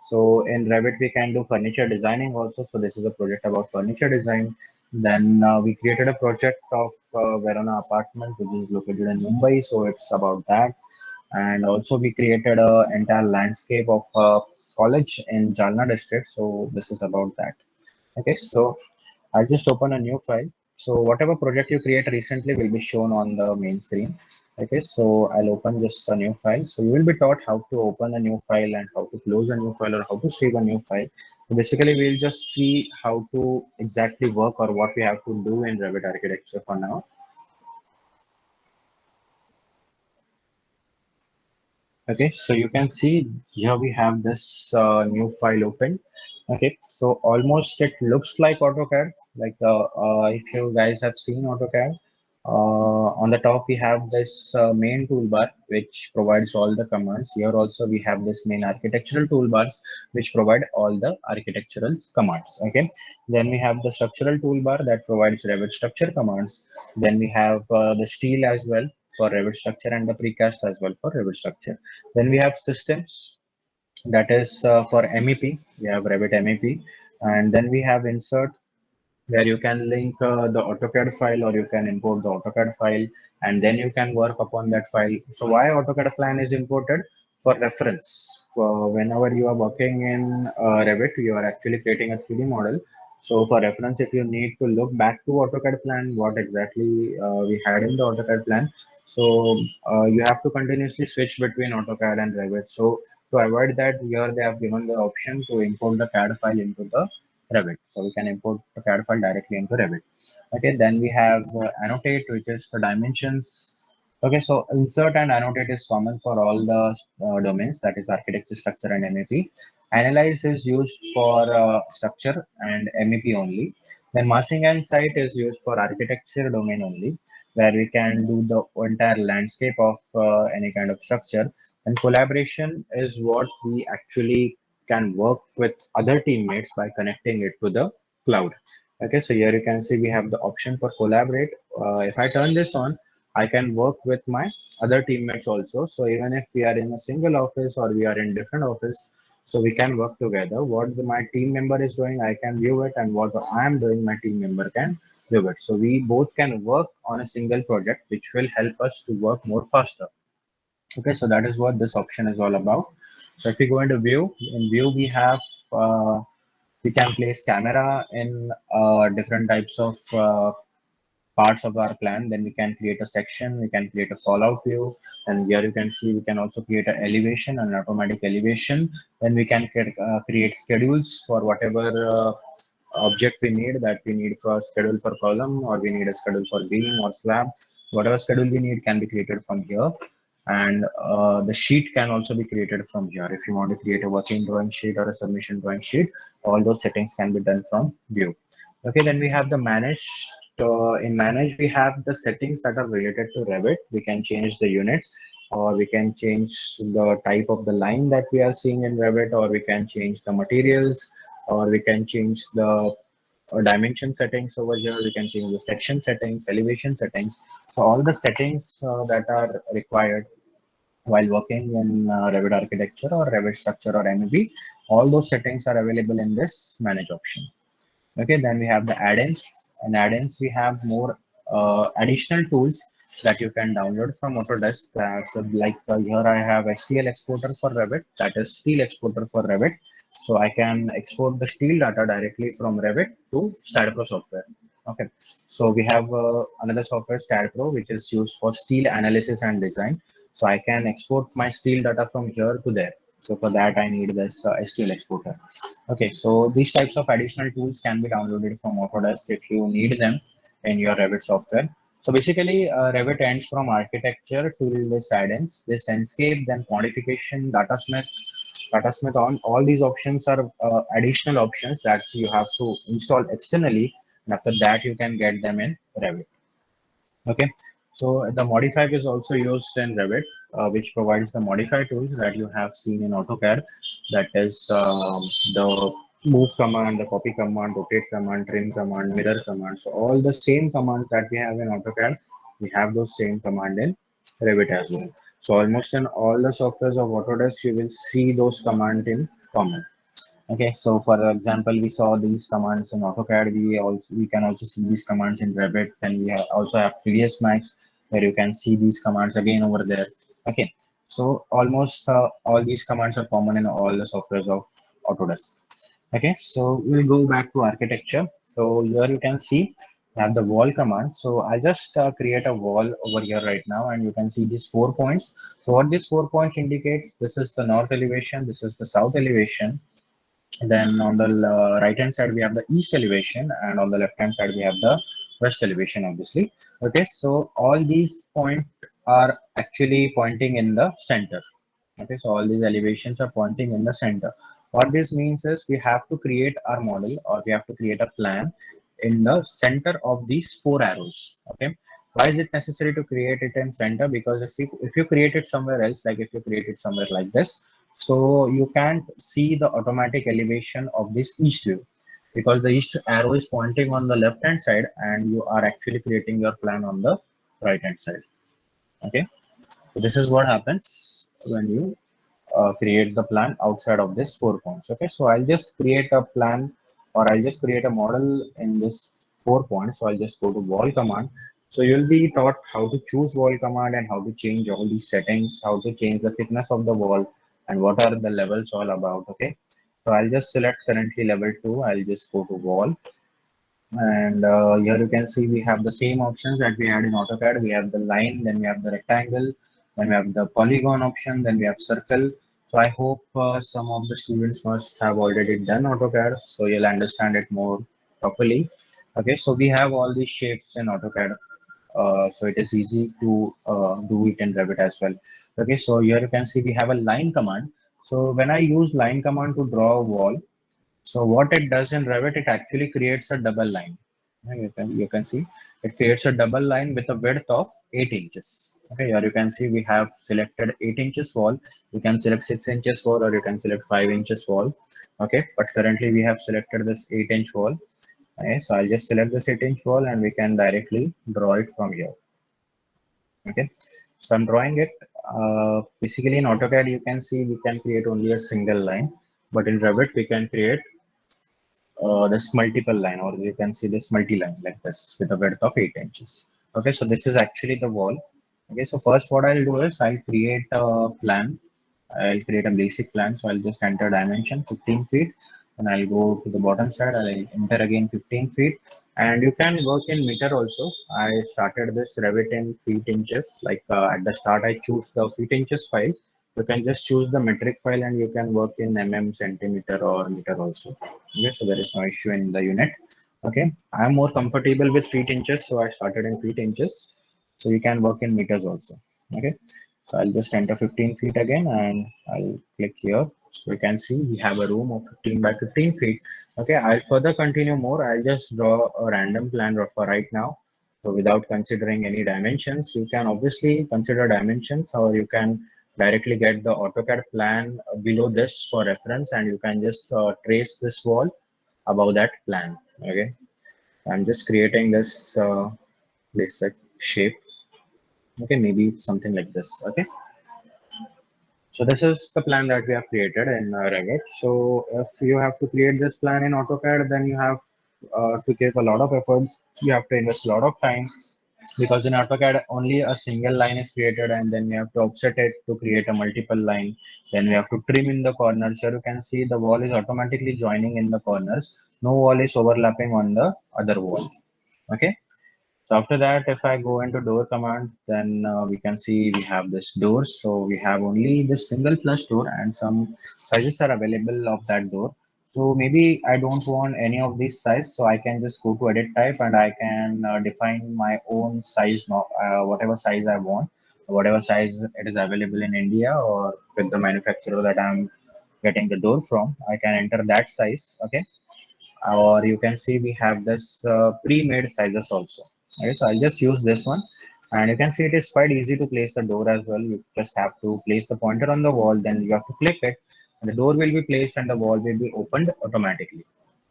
So in Revit, we can do furniture designing also. So this is a project about furniture design. Then we created a project of Verona apartment, which is located in Mumbai. So it's about that. And also we created a entire landscape of college in Jalna district. So this is about that. Okay, so I'll just open a new file. So whatever project you create recently will be shown on the main screen. Okay, so I'll open just a new file. So you will be taught how to open a new file and how to close a new file or how to save a new file. So basically, we'll just see how to exactly work or what we have to do in Revit architecture for now. Okay, so you can see here we have this new file open. Okay, so almost it looks like AutoCAD. Like if you guys have seen AutoCAD, on the top we have this main toolbar which provides all the commands. Here also we have this main architectural toolbars which provide all the architectural commands. Okay, then we have the structural toolbar that provides Revit structure commands. Then we have the steel as well for Revit structure and the precast as well for Revit structure. Then we have systems that is for MEP. We have Revit MEP, and then we have insert where you can link the AutoCAD file or you can import the AutoCAD file and then you can work upon that file. So why AutoCAD plan is imported? For reference. Whenever you are working in Revit, you are actually creating a 3D model. So for reference, if you need to look back to AutoCAD plan, what exactly we had in the AutoCAD plan. So you have to continuously switch between AutoCAD and Revit. So to avoid that, here they have given the option to import the CAD file into the Revit. So we can import the CAD file directly into Revit. Okay, then we have annotate, which is the dimensions. Okay, so insert and annotate is common for all the domains, that is architecture, structure, and MEP. Analyze is used for structure and MEP only. Then massing and site is used for architecture domain only, where we can do the entire landscape of any kind of structure. And collaboration is what we actually can work with other teammates by connecting it to the cloud. Okay, so here you can see we have the option for collaborate. If I turn this on, I can work with my other teammates also. So even if we are in a single office or we are in different office, so we can work together. What my team member is doing, I can view it, and what I am doing, my team member can view it. So we both can work on a single project, which will help us to work more faster. Okay, so that is what this option is all about. So if we go into view, in view we have we can place camera in different types of parts of our plan. Then we can create a section, we can create a fallout view, and here you can see we can also create an elevation and automatic elevation. Then we can create schedules for whatever object we need, that we need for schedule for column or we need a schedule for beam or slab. Whatever schedule we need can be created from here. And the sheet can also be created from here. If you want to create a working drawing sheet or a submission drawing sheet, all those settings can be done from view. Okay, then we have the manage. In manage, we have the settings that are related to Revit. We can change the units, or we can change the type of the line that we are seeing in Revit, or we can change the materials, or we can change the dimension settings over here. We can change the section settings, elevation settings. So all the settings that are required while working in Revit architecture or Revit structure or MEP, all those settings are available in this manage option. Okay, then we have the add-ins. And add-ins, we have more additional tools that you can download from Autodesk. So like here I have STL exporter for Revit, that is steel exporter for Revit. So I can export the steel data directly from Revit to StatPro software. Okay, so we have another software, StatPro, which is used for steel analysis and design. So I can export my steel data from here to there. So for that, I need this STL exporter. Okay, so these types of additional tools can be downloaded from Autodesk if you need them in your Revit software. So basically, Revit ends from architecture to this add-ins, this Enscape, then quantification, Datasmith on all these options are additional options that you have to install externally, and after that you can get them in Revit. Okay, so the modify is also used in Revit, which provides the modify tools that you have seen in AutoCAD. That is the move command, the copy command, rotate command, trim command, mirror command. So all the same commands that we have in AutoCAD, we have those same command in Revit as well. So almost in all the softwares of Autodesk, you will see those commands in common. Okay, so for example, we saw these commands in AutoCAD. We can also see these commands in Revit, and also have previous Max where you can see these commands again over there. Okay, so almost all these commands are common in all the softwares of Autodesk. Okay, so we'll go back to architecture. So here you can see I have the wall command. So I just create a wall over here right now, and you can see these 4 points. So what these 4 points indicates, this is the north elevation, this is the south elevation, then on the right hand side, we have the east elevation, and on the left hand side, we have the west elevation, obviously. Okay, so all these points are actually pointing in the center. Okay, so all these elevations are pointing in the center. What this means is we have to create our model, or we have to create a plan in the center of these 4 arrows. Okay, why is it necessary to create it in center? Because if you create it somewhere else, like if you create it somewhere like this, so you can't see the automatic elevation of this east view, because the east arrow is pointing on the left hand side and you are actually creating your plan on the right hand side. Okay, so this is what happens when you create the plan outside of this 4 points. Okay, so I'll just create a plan, or I'll just create a model in this 4 points. So I'll just go to wall command. So you'll be taught how to choose wall command and how to change all these settings, how to change the thickness of the wall, and what are the levels all about. Okay, so I'll just select currently level 2. I'll just go to wall, and here you can see we have the same options that we had in AutoCAD. We have the line, then we have the rectangle, then we have the polygon option, then we have circle. So I hope some of the students must have already done AutoCAD, so you'll understand it more properly. Okay, so we have all these shapes in AutoCAD, so it is easy to do it in Revit as well. Okay, so here you can see we have a line command. So when I use line command to draw a wall, so what it does in Revit, it actually creates a double line. You can see it creates a double line with a width of 8 inches. Okay, here you can see we have selected 8 inches wall. You can select 6 inches wall, or you can select 5 inches wall. Okay, but currently we have selected this 8-inch wall. Okay, so I'll just select this 8-inch wall and we can directly draw it from here. Okay, so I'm drawing it. Basically in AutoCAD, you can see we can create only a single line, but in Revit we can create this multiple line, or you can see this multi-line like this with a width of 8 inches. Okay, so this is actually the wall. Okay, so first what I'll do is I'll create a plan. I'll create a basic plan. So I'll just enter dimension 15 feet, and I'll go to the bottom side. I'll enter again 15 feet, and you can work in meter also. I started this Revit in feet inches. Like at the start, I choose the feet inches file. You can just choose the metric file and you can work in mm, centimeter, or meter also. Okay, so there is no issue in the unit. Okay, I'm more comfortable with feet inches, so I started in feet inches. So you can work in meters also. Okay, so I'll just enter 15 feet again and I'll click here. So you can see we have a room of 15 by 15 feet. Okay, I'll further continue more. I'll just draw a random plan for right now. So without considering any dimensions, you can obviously consider dimensions, or you can directly get the AutoCAD plan below this for reference, and you can just trace this wall above that plan. Okay, I'm just creating this basic shape. Okay, maybe something like this. Okay, so this is the plan that we have created in Revit. So if you have to create this plan in AutoCAD, then you have to give a lot of efforts. You have to invest a lot of time, because in AutoCAD only a single line is created, and then we have to offset it to create a multiple line. Then we have to trim in the corners. Here you can see the wall is automatically joining in the corners. No wall is overlapping on the other wall. Okay. So after that, if I go into door command, then we can see we have this doors. So we have only this single flush door, and some sizes are available of that door. So maybe I don't want any of these size, so I can just go to edit type and I can define my own size, whatever size I want, whatever size it is available in India or with the manufacturer that I'm getting the door from. I can enter that size. Okay, or you can see we have this pre-made sizes also. Okay, so I'll just use this one, and you can see it is quite easy to place the door as well. You just have to place the pointer on the wall, then you have to click it, and the door will be placed and the wall will be opened automatically.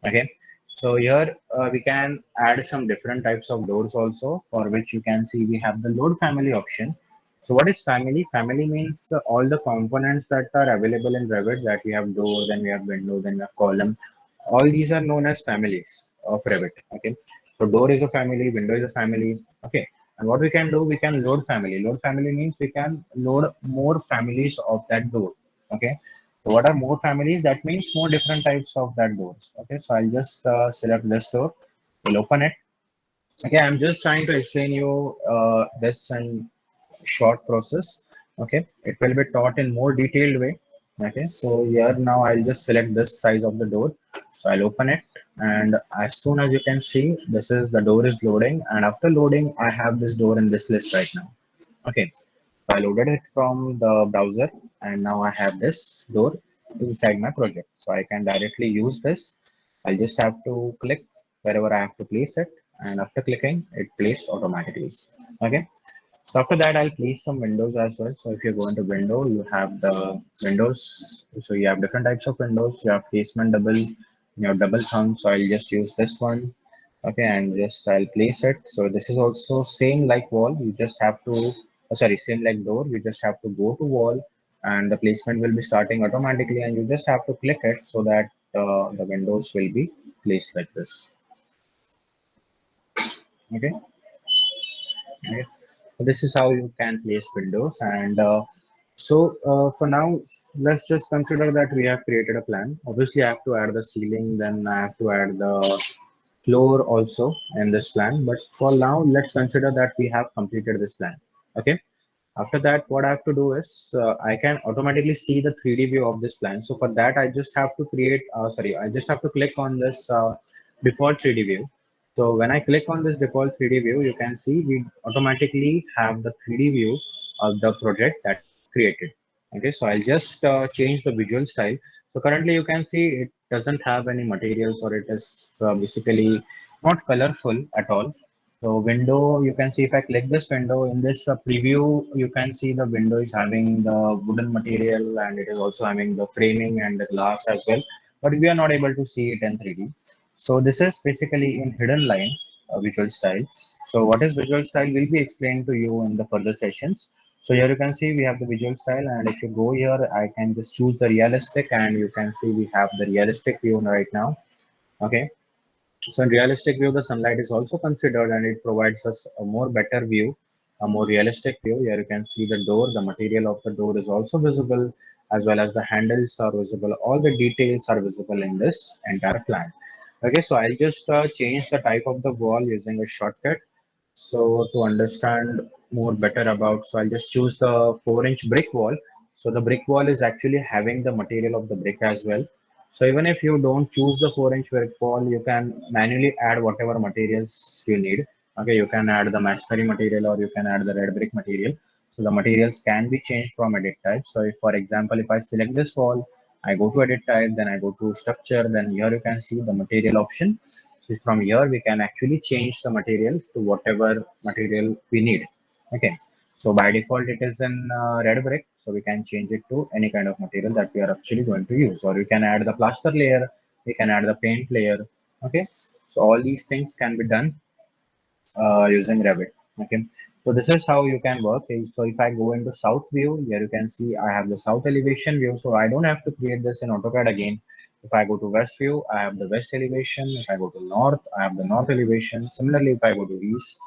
Okay, so here we can add some different types of doors also, for which you can see we have the load family option. So what is family? Family means all the components that are available in Revit, that we have door, then we have window, then we have column. All these are known as families of Revit. Okay. So door is a family, window is a family. Okay. And what we can do, we can load family. Load family means we can load more families of that door. Okay. So what are more families? That means more different types of that doors. Okay. So I'll just select this door. We'll open it. Okay. I'm just trying to explain you this and short process. Okay, it will be taught in more detailed way. Okay, so here now I'll just select this size of the door. So I'll open it, and as soon as you can see, this is the door is loading, and after loading, I have this door in this list right now. Okay, so I loaded it from the browser, and now I have this door inside my project. So I can directly use this. I'll just have to click wherever I have to place it, and after clicking, it placed automatically. Okay. So after that, I'll place some windows as well. So if you go into window, you have the windows. So you have different types of windows. You have casement double, you have double thumb. So I'll just use this one. Okay, and just I'll place it. So this is also same like wall. You just have to, sorry, same like door. You just have to go to wall, and the placement will be starting automatically. And you just have to click it so that the windows will be placed like this. Okay. Right? So this is how you can place windows. And for now, let's just consider that we have created a plan. Obviously, I have to add the ceiling, then I have to add the floor also in this plan. But for now, let's consider that we have completed this plan. Okay. After that, what I have to do is I can automatically see the 3D view of this plan. So for that, I just have to I just have to click on this default 3D view. So when I click on this default 3D view, you can see we automatically have the 3D view of the project that we have created. Okay, so I'll just change the visual style. So currently you can see it doesn't have any materials, or it is basically not colorful at all. So window, you can see if I click this window in this preview, you can see the window is having the wooden material, and it is also having the framing and the glass as well. But we are not able to see it in 3D. So this is basically in hidden line visual style. So what is visual style will be explained to you in the further sessions. So here you can see we have the visual style, and if you go here, I can just choose the realistic, and you can see we have the realistic view right now. Okay. So in realistic view, the sunlight is also considered, and it provides us a more better view, a more realistic view. Here you can see the door, the material of the door is also visible, as well as the handles are visible. All the details are visible in this entire plan. Okay, so I'll just change the type of the wall using a shortcut. So to understand more better about, so I'll just choose the 4-inch brick wall. So the brick wall is actually having the material of the brick as well. So even if you don't choose the 4-inch brick wall, you can manually add whatever materials you need. Okay, you can add the masonry material, or you can add the red brick material. So the materials can be changed from edit type. So if, for example, if I select this wall, I go to edit type, then I go to structure, then here you can see the material option. So from here, we can actually change the material to whatever material we need. Okay. So by default, it is in red brick. So we can change it to any kind of material that we are actually going to use. Or we can add the plaster layer. We can add the paint layer. Okay. So all these things can be done using Revit. Okay, so this is how you can work. So if I go into south view, here you can see I have the south elevation view. So I don't have to create this in AutoCAD again. If I go to west view, I have the west elevation. If I go to north, I have the north elevation. Similarly, if I go to east,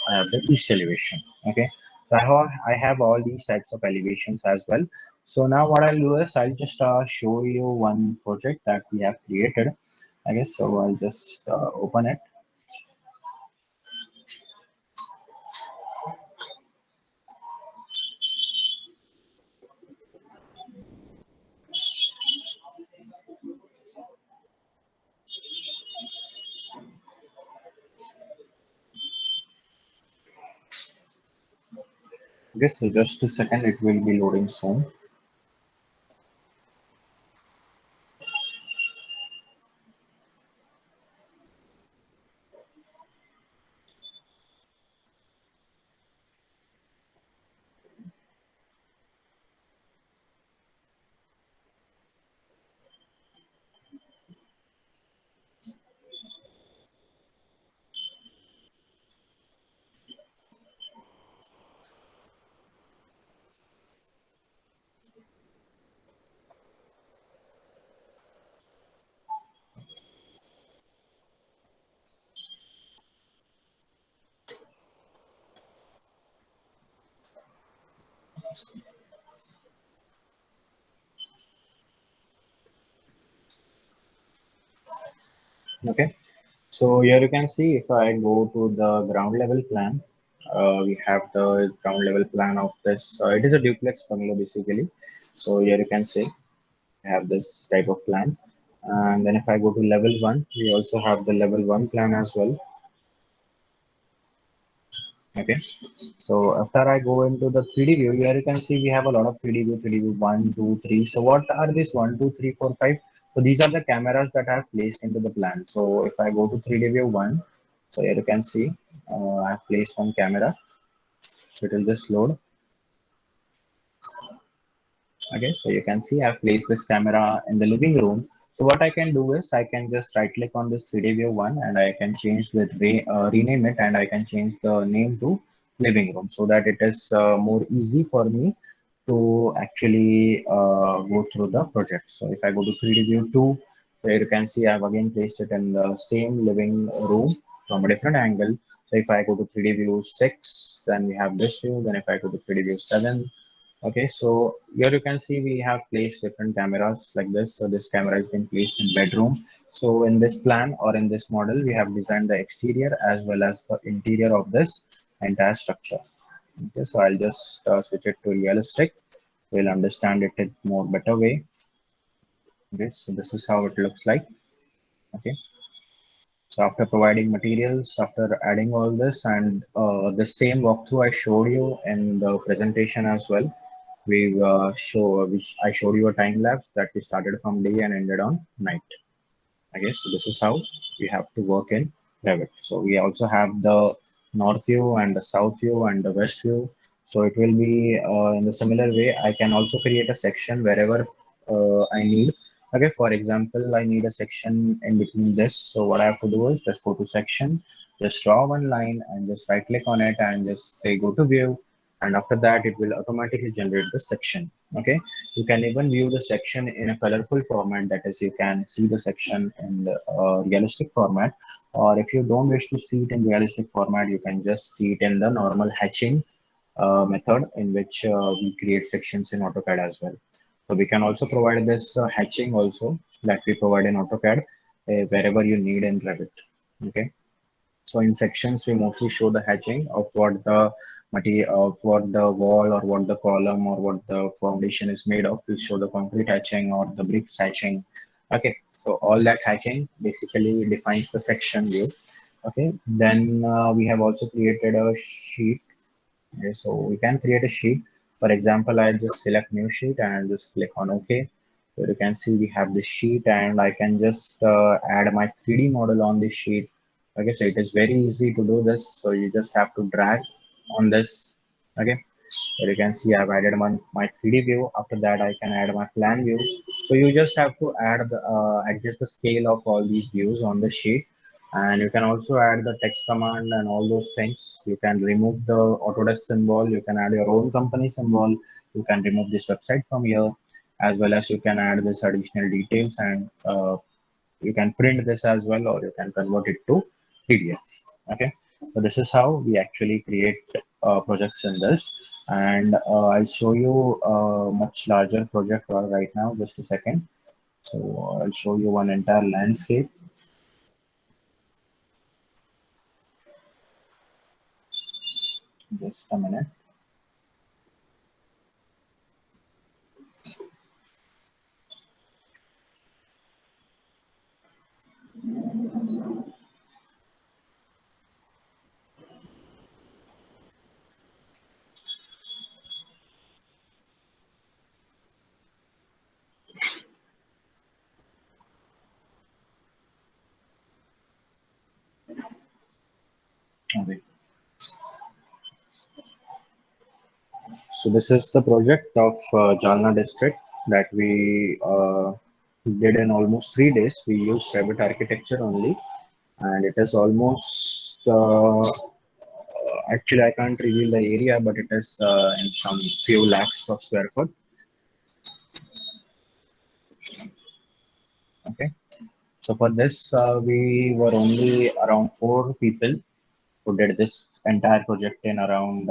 I have the east elevation. Okay, so I have all these types of elevations as well. So now what I'll do is I'll just show you one project that we have created. I guess so. I'll just open it. Yes, so just a second, it will be loading soon. Okay. So here you can see if I go to the ground level plan, we have the ground level plan of this. It is a duplex bungalow basically. So here you can see I have this type of plan. And then if I go to level one, we also have the level one plan as well. Okay. So after I go into the 3D view, here you can see we have a lot of 3D view 1, 2, 3. So what are these 1, 2, 3, 4, 5? So these are the cameras that I have placed into the plan. So if I go to 3D view 1, so here you can see I have placed one camera. So it will just load. Okay, so you can see I've placed this camera in the living room. So what I can do is I can just right click on this 3D view one and I can change the rename it, and I can change the name to living room so that it is more easy for me to actually go through the project. So if I go to 3D view 2, where you can see I've again placed it in the same living room from a different angle. So if I go to 3D view 6, then we have this view. Then if I go to 3D view 7, okay, so here you can see we have placed different cameras like this. So this camera has been placed in bedroom. So in this plan or in this model, we have designed the exterior as well as the interior of this entire structure. Okay, so I'll just switch it to realistic. We'll understand it in more better way. Okay, so this is how it looks like. Okay, so after providing materials, after adding all this, and the same walkthrough I showed you in the presentation as well, I showed you a time lapse that we started from day and ended on night. Okay, so this is how we have to work in Revit. So we also have the north view and the south view and the west view. So it will be in the similar way. I can also create a section wherever I need. Okay, for example, I need a section in between this. So what I have to do is just go to section, just draw one line and just right click on it and just say go to view. And after that, it will automatically generate the section. Okay, you can even view the section in a colorful format, that is, you can see the section in the realistic format. Or if you don't wish to see it in realistic format, you can just see it in the normal hatching method in which we create sections in AutoCAD as well. So we can also provide this hatching also that we provide in AutoCAD wherever you need in Revit. Okay. So in sections, we mostly show the hatching of what the material, of what the wall or what the column or what the foundation is made of. We show the concrete hatching or the bricks hatching. Okay, so all that hatching basically defines the section view. Okay, then we have also created a sheet. Okay, so we can create a sheet. For example, I just select new sheet and just click on OK. So you can see we have this sheet and I can just add my 3D model on this sheet. Okay, so it is very easy to do this. So you just have to drag on this. Okay, so you can see I've added my 3D view. After that, I can add my plan view. So you just have to add the adjust the scale of all these views on the sheet. And you can also add the text command and all those things. You can remove the Autodesk symbol. You can add your own company symbol. You can remove this website from here, as well as you can add this additional details, and you can print this as well, or you can convert it to PDF. Okay, so this is how we actually create projects in this. And I'll show you a much larger project right now. Just a second. So I'll show you one entire landscape. Just a minute. Okay. So this is the project of Jalna district that we did in almost 3 days. We used Revit architecture only, and it is almost actually I can't reveal the area, but it is in some few lakhs of square foot. Okay. So for this, we were only around 4 people who did this entire project in around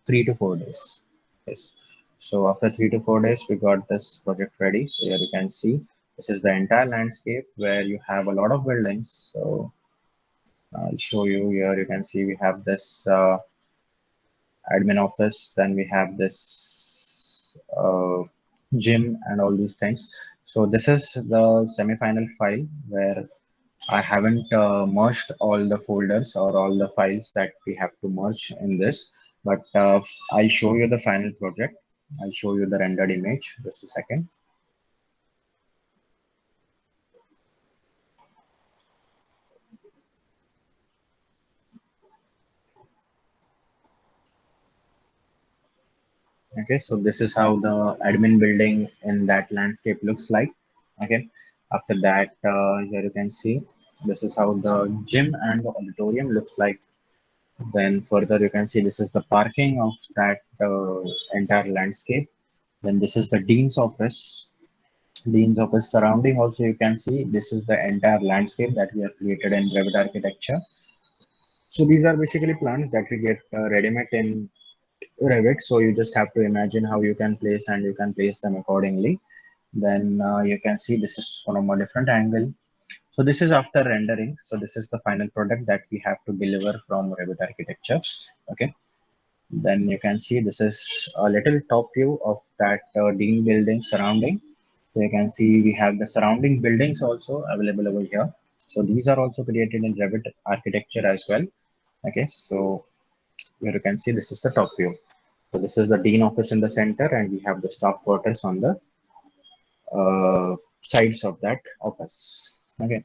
3 to 4 days. Yes. So after 3 to 4 days, we got this project ready. So here you can see this is the entire landscape where you have a lot of buildings. So I'll show you here. You can see we have this admin office, then we have this gym and all these things. So this is the semi-final file where I haven't merged all the folders or all the files that we have to merge in this, but I'll show you the final project. I'll show you the rendered image. Just a second. Okay, so this is how the admin building in that landscape looks like. Okay, after that, here you can see this is how the gym and the auditorium looks like. Then further, you can see this is the parking of that entire landscape. Then this is the dean's office. Dean's office surrounding also you can see this is the entire landscape that we have created in Revit architecture. So these are basically plans that we get ready-made in Revit. So you just have to imagine how you can place and you can place them accordingly. Then you can see this is from a different angle. So this is after rendering. So this is the final product that we have to deliver from Revit architecture. Okay. Then you can see this is a little top view of that Dean building surrounding. So you can see we have the surrounding buildings also available over here. So these are also created in Revit architecture as well. Okay, so here you can see this is the top view. So this is the Dean office in the center, and we have the staff quarters on the sides of that office. Okay,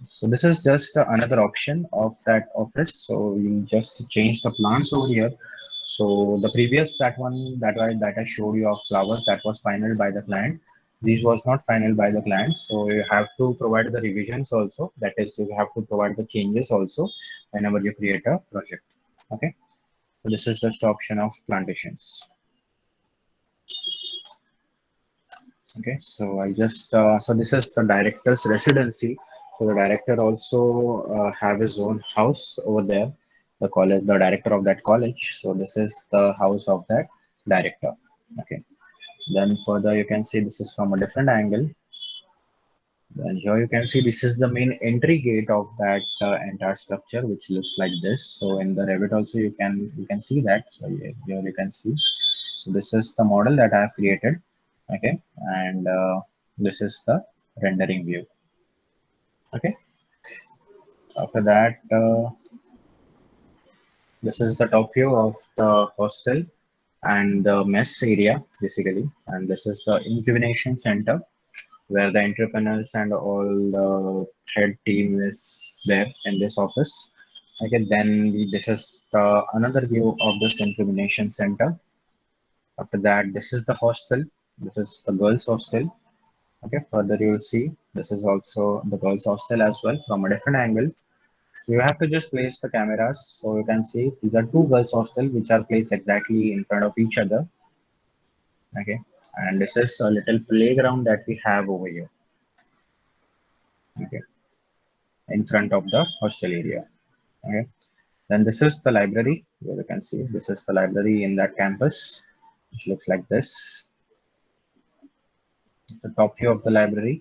so this is just another option of that office. So we just change the plants over here. So the previous that I showed you of flowers that was final by the client. This was not final by the client. So you have to provide the revisions also. That is, you have to provide the changes also whenever you create a project. Okay. So this is just option of plantations. Okay, so so this is the director's residency. So the director also have his own house over there. The director of that college. So this is the house of that director. Okay. Then further you can see this is from a different angle. Then here you can see this is the main entry gate of that entire structure, which looks like this. So in the Revit also you can see that. So here you can see. So this is the model that I have created. Okay, and this is the rendering view. Okay, after that, this is the top view of the hostel and the mess area basically, and this is the incubation center where the entrepreneurs and all the head team is there in this office. Okay, then this is another view of this incubation center. After that, this is the hostel. This is the girls' hostel. Okay, further you will see this is also the girls' hostel as well from a different angle. You have to just place the cameras so you can see these are two girls' hostel which are placed exactly in front of each other. Okay, and this is a little playground that we have over here. Okay, in front of the hostel area. Okay, then this is the library. Here you can see this is the library in that campus, which looks like this. The top view of the library.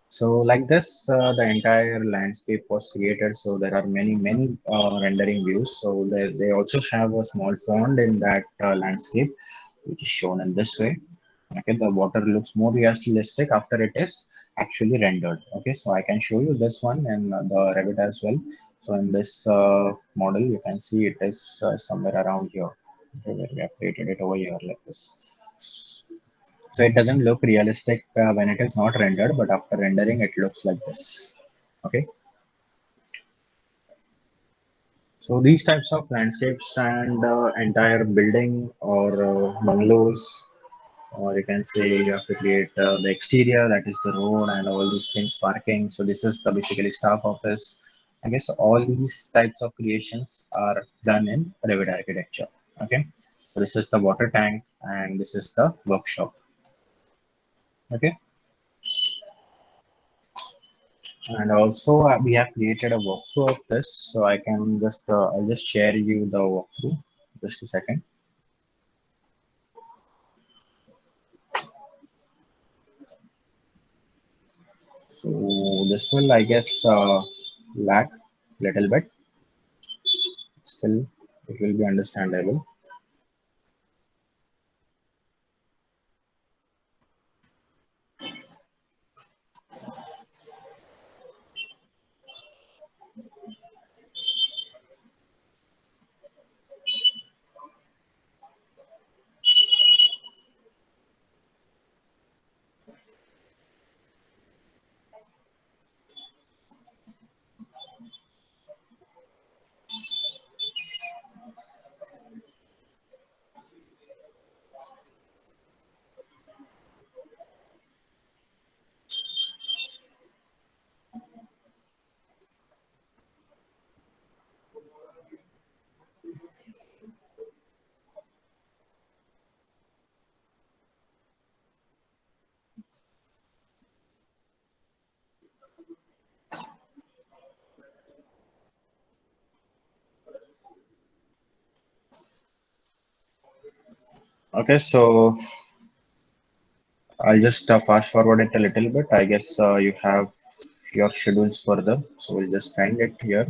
So like this, the entire landscape was created. So there are many rendering views. So they also have a small pond in that landscape, which is shown in this way. Okay, the water looks more realistic after it is actually rendered. Okay, so I can show you this one and the Revit as well. So in this model, you can see it is somewhere around here. Okay, where we have created it over here like this. So it doesn't look realistic when it is not rendered, but after rendering, it looks like this. Okay. So these types of landscapes and entire building or bungalows, or you can say you have to create the exterior, that is the road and all these things, parking. So this is the basically staff office. I guess all these types of creations are done in Revit architecture. Okay. So this is the water tank and this is the workshop. Okay. And also we have created a walkthrough of this, so I can just I'll just share you the walkthrough. Just a second. So this will, I guess, lag little bit. Still, it will be understandable. Okay, so I'll just fast forward it a little bit. I guess you have your schedules further, so we'll just end it here.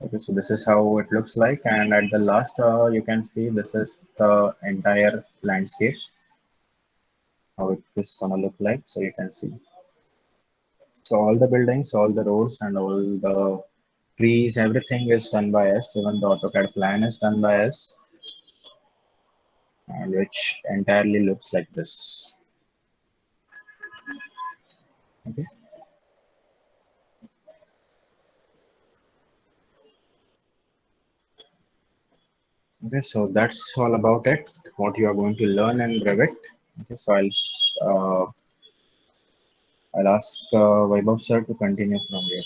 Okay, so this is how it looks like, and at the last, you can see this is the entire landscape, how it is gonna look like. So you can see. So all the buildings, all the roads, and all the trees, everything is done by us. Even the AutoCAD plan is done by us, and which entirely looks like this. Okay. Okay, so that's all about it. What you are going to learn in Revit. Okay, so I'll ask Vaibhav sir to continue from here.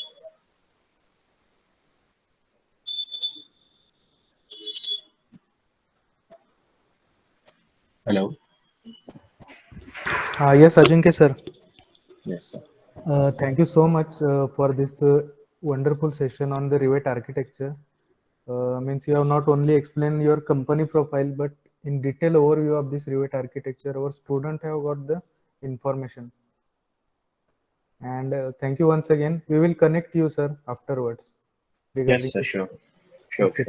Hello. Yes, Ajinkya sir. Yes, sir. Thank you so much for this wonderful session on the Revit architecture. Means you have not only explained your company profile, but in detail overview of this Revit architecture, our student have got the information. And thank you once again. We will connect you, sir, afterwards. Yes, sir. Sure. Sure. Okay. Sure.